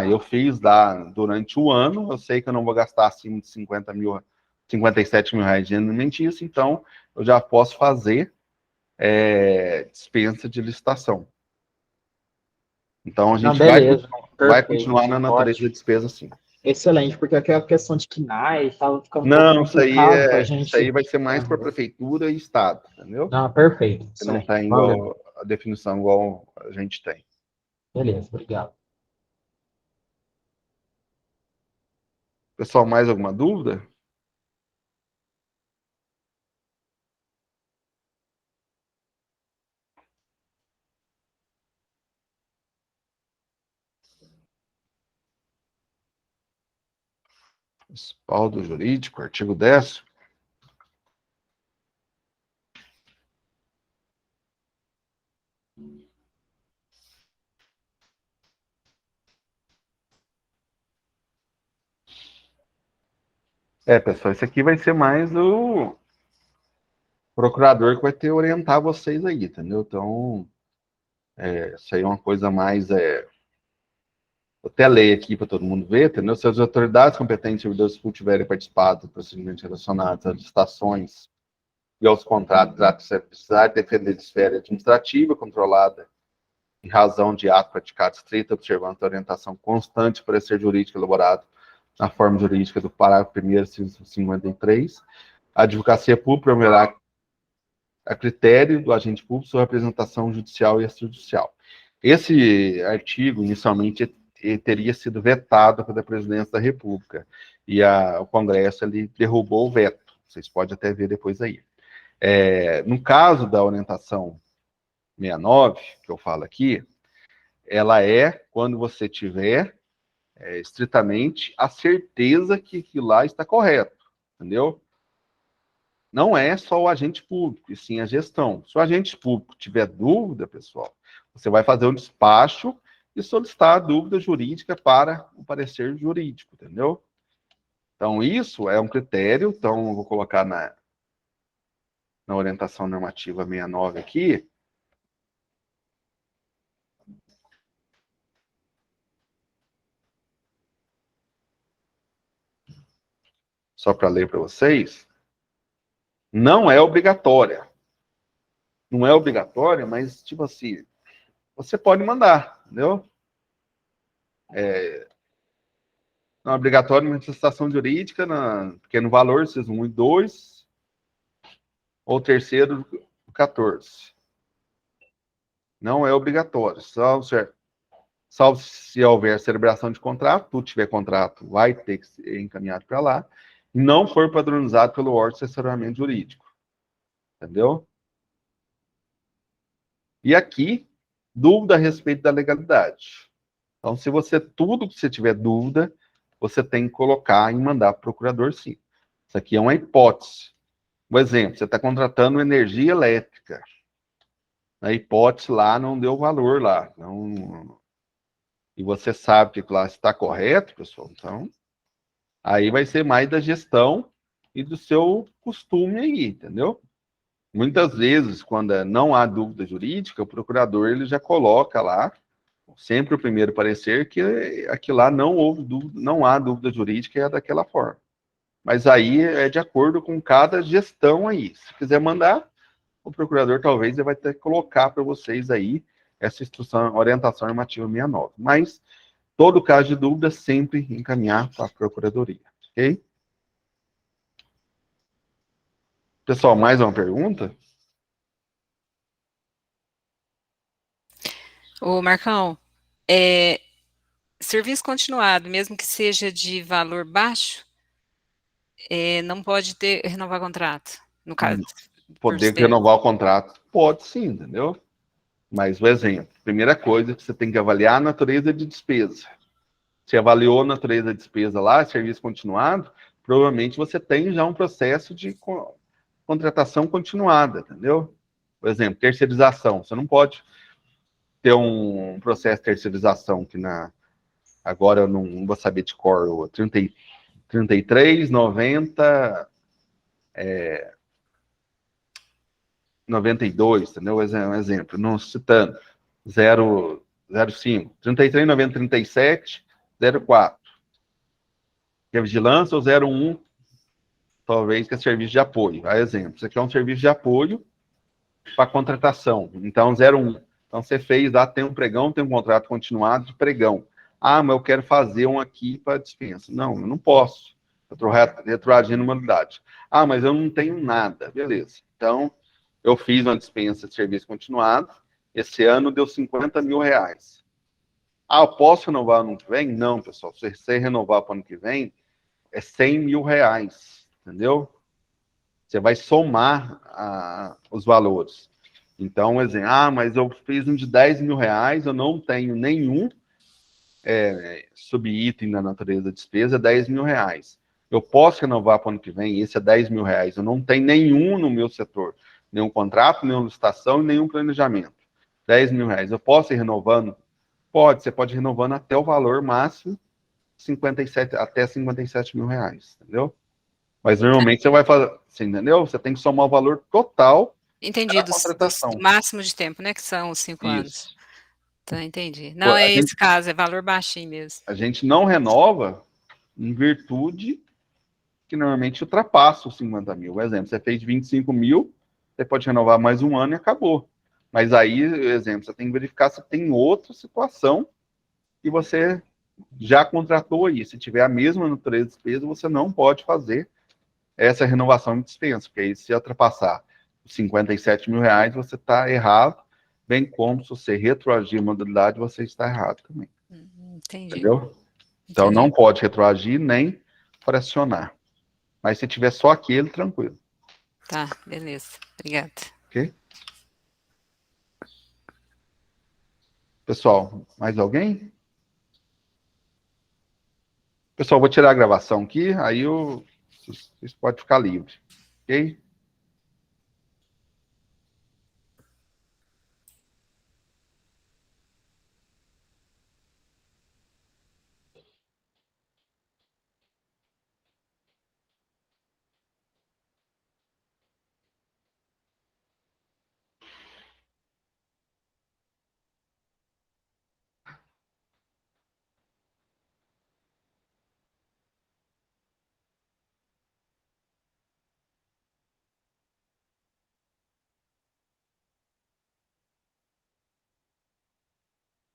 Eu fiz lá durante o ano, eu sei que eu não vou gastar acima de 57 mil reais de gênero alimentício, então eu já posso fazer dispensa de licitação. Então, a gente vai continuar na natureza da despesa, sim. Excelente, porque aquela questão de KNAI estava ficando não, isso gente... aí vai ser mais para a prefeitura e estado, entendeu? Perfeito. Você não tem igual a definição igual a gente tem. Beleza, obrigado. Pessoal, mais alguma dúvida? Respaldo jurídico, artigo 10º. Pessoal, esse aqui vai ser mais o procurador que vai ter que orientar vocês aí, entendeu? Então, isso aí é uma coisa mais... Vou até ler aqui para todo mundo ver, entendeu? Se as autoridades competentes e servidores públicos tiverem participado do procedimento relacionado às licitações e aos contratos, trata-se de precisar defender de esfera administrativa controlada em razão de ato praticado estrita, observando a orientação constante para parecer jurídico elaborado na forma jurídica do parágrafo 1º, 53, a advocacia pública promoverá a critério do agente público sua representação judicial e extrajudicial. Esse artigo, inicialmente, teria sido vetado pela presidência da República, e o Congresso ali derrubou o veto. Vocês podem até ver depois aí. No caso da orientação 69, que eu falo aqui, ela é quando você tiver estritamente a certeza que aquilo lá está correto, entendeu? Não é só o agente público, e sim a gestão. Se o agente público tiver dúvida, pessoal, você vai fazer um despacho e solicitar a dúvida jurídica para o parecer jurídico, entendeu? Então, isso é um critério, então eu vou colocar na orientação normativa 69 aqui, só para ler para vocês, não é obrigatória. Não é obrigatória, mas, tipo assim, você pode mandar, entendeu? Não é obrigatório manifestação jurídica, porque no valor, vocês 1 e 2, ou terceiro, 14. Não é obrigatório, salvo se houver celebração de contrato, tudo tiver contrato, vai ter que ser encaminhado para lá, e não for padronizado pelo órgão de assessoramento jurídico. Entendeu? E aqui, dúvida a respeito da legalidade. Então, se tudo que você tiver dúvida, você tem que colocar e mandar para o procurador, sim. Isso aqui é uma hipótese. Um exemplo, você está contratando energia elétrica. A hipótese lá não deu valor lá. E você sabe que lá está correto, pessoal, então aí vai ser mais da gestão e do seu costume aí, entendeu? Muitas vezes, quando não há dúvida jurídica, o procurador ele já coloca lá, sempre o primeiro parecer, que aquilo lá não houve dúvida, não há dúvida jurídica, é daquela forma. Mas aí é de acordo com cada gestão aí. Se quiser mandar, o procurador talvez ele vai ter que colocar para vocês aí essa instrução, orientação normativa 69. Mas, todo caso de dúvida, sempre encaminhar para a procuradoria, ok? Pessoal, mais uma pergunta? Ô, Marcão, serviço continuado, mesmo que seja de valor baixo, não pode renovar contrato, no caso. Poder renovar o contrato? Pode sim, entendeu? Mas, o exemplo, primeira coisa que você tem que avaliar a natureza de despesa. Se avaliou a natureza de despesa lá, serviço continuado, provavelmente você tem já um processo de contratação continuada, entendeu? Por exemplo, terceirização. Você não pode ter um processo de terceirização que agora eu não vou saber de cor, o 33, 90, 92, entendeu? Um exemplo, não citando, 05, 33, 90, 37, 04. Que é vigilância, ou 01, talvez, que é serviço de apoio. A exemplo, isso aqui é um serviço de apoio para contratação. Então, 01. Então, você fez lá, tem um pregão, tem um contrato continuado de pregão. Ah, mas eu quero fazer um aqui para dispensa. Não, eu não posso. Eu estou retroagindo uma unidade. Ah, mas eu não tenho nada. Beleza. Então, eu fiz uma dispensa de serviço continuado. Esse ano deu 50 mil reais. Ah, eu posso renovar ano que vem? Não, pessoal. Se você renovar para o ano que vem, é 100 mil reais. Entendeu? Você vai somar os valores. Então, exemplo, mas eu fiz um de 10 mil reais, eu não tenho nenhum subitem na natureza da despesa, é 10 mil reais. Eu posso renovar para o ano que vem, esse é 10 mil reais. Eu não tenho nenhum no meu setor, nenhum contrato, nenhuma licitação e nenhum planejamento. 10 mil reais. Eu posso ir renovando? Pode, você pode ir renovando até o valor máximo, 57, até 57 mil reais, entendeu? Mas normalmente você vai fazer, você entendeu? Você tem que somar o valor total Entendi, da do contratação. máximo de tempo, né, que são os 5 anos. Isso. Tá, entendi. Pô, Não, é esse caso, é valor baixinho mesmo. A gente não renova em virtude que normalmente ultrapassa os 50 mil. Por exemplo, você fez 25 mil, você pode renovar mais um ano e acabou. Mas aí, exemplo, você tem que verificar se tem outra situação que você já contratou aí. Se tiver a mesma natureza de despesa, você não pode fazer essa renovação de dispensa, porque aí se ultrapassar os 57 mil reais, você está errado, bem como se você retroagir a modalidade, você está errado também. Entendi. Entendeu? Então não pode retroagir nem fracionar. Mas se tiver só aquele, tranquilo. Tá, beleza. Obrigada. Ok? Pessoal, mais alguém? Pessoal, vou tirar a gravação aqui, aí vocês podem ficar livre. Ok?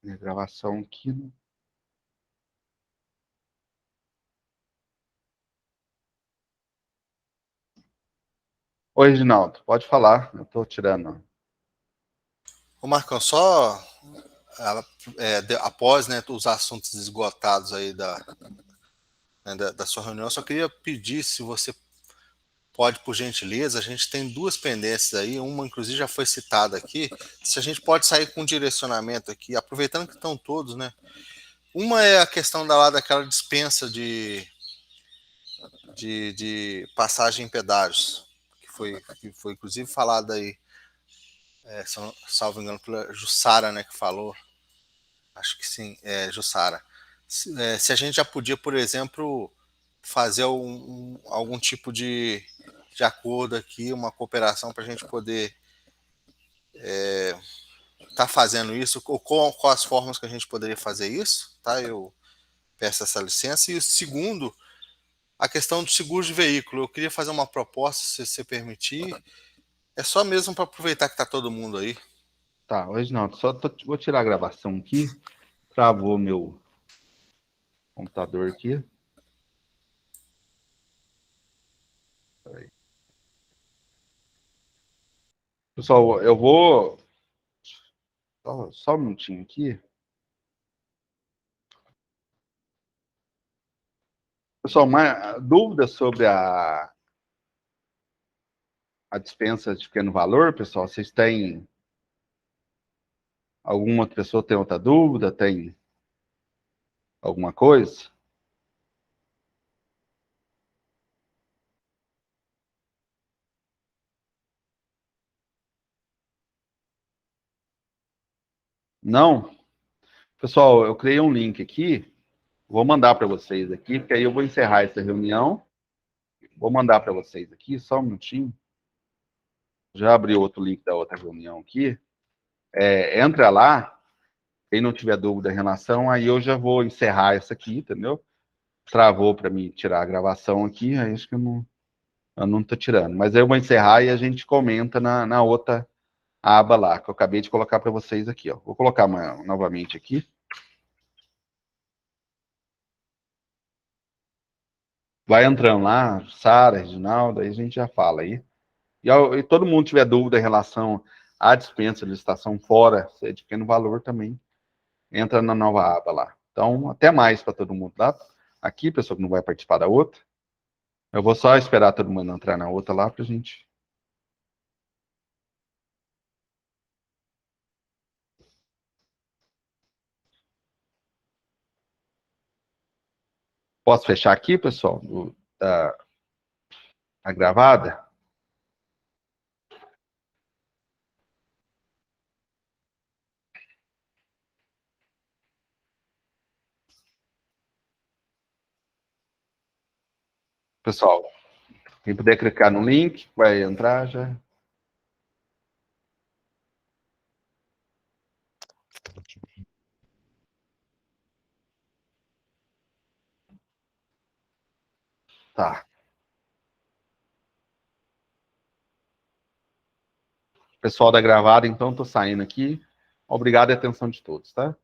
Minha gravação aqui. Oi, Reginaldo, pode falar. Eu estou tirando. Ô Marcão, só após, né, os assuntos esgotados aí da sua reunião, eu só queria pedir se você pode, por gentileza, a gente tem duas pendências aí, uma inclusive já foi citada aqui, se a gente pode sair com um direcionamento aqui, aproveitando que estão todos, né? Uma é a questão daquela dispensa de passagem em pedágios, que foi inclusive falada aí, salvo engano, pela Jussara, né, que falou. Acho que sim, Jussara. Se a gente já podia, por exemplo, fazer algum tipo de acordo aqui, uma cooperação para a gente poder tá fazendo isso, ou quais as formas que a gente poderia fazer isso, tá? Eu peço essa licença. E o segundo, a questão do seguro de veículo. Eu queria fazer uma proposta, se você permitir. É só mesmo para aproveitar que tá todo mundo aí. Tá, Reginaldo, vou tirar a gravação aqui. Travou meu computador aqui. Peraí. Pessoal, eu vou. Só um minutinho aqui. Pessoal, dúvidas sobre a dispensa de pequeno valor, pessoal? Vocês têm. Alguma outra pessoa tem outra dúvida? Tem alguma coisa? Não? Pessoal, eu criei um link aqui, vou mandar para vocês aqui, porque aí eu vou encerrar essa reunião. Vou mandar para vocês aqui, só um minutinho. Já abri outro link da outra reunião aqui. Entra lá, quem não tiver dúvida em relação, aí eu já vou encerrar essa aqui, entendeu? Travou para mim tirar a gravação aqui, aí acho que eu não tô tirando. Mas aí eu vou encerrar e a gente comenta na outra aba lá, que eu acabei de colocar para vocês aqui, ó. Vou colocar novamente aqui. Vai entrando lá, Sara, Reginaldo, aí a gente já fala aí. E todo mundo tiver dúvida em relação à dispensa de licitação fora, se é de pequeno valor também, entra na nova aba lá. Então, até mais para todo mundo lá. Aqui, pessoal que não vai participar da outra. Eu vou só esperar todo mundo entrar na outra lá para a gente. Posso fechar aqui, pessoal? A gravada? Pessoal, quem puder clicar no link, vai entrar já. Tá. Pessoal da gravada, então, tô saindo aqui. Obrigado e atenção de todos, tá?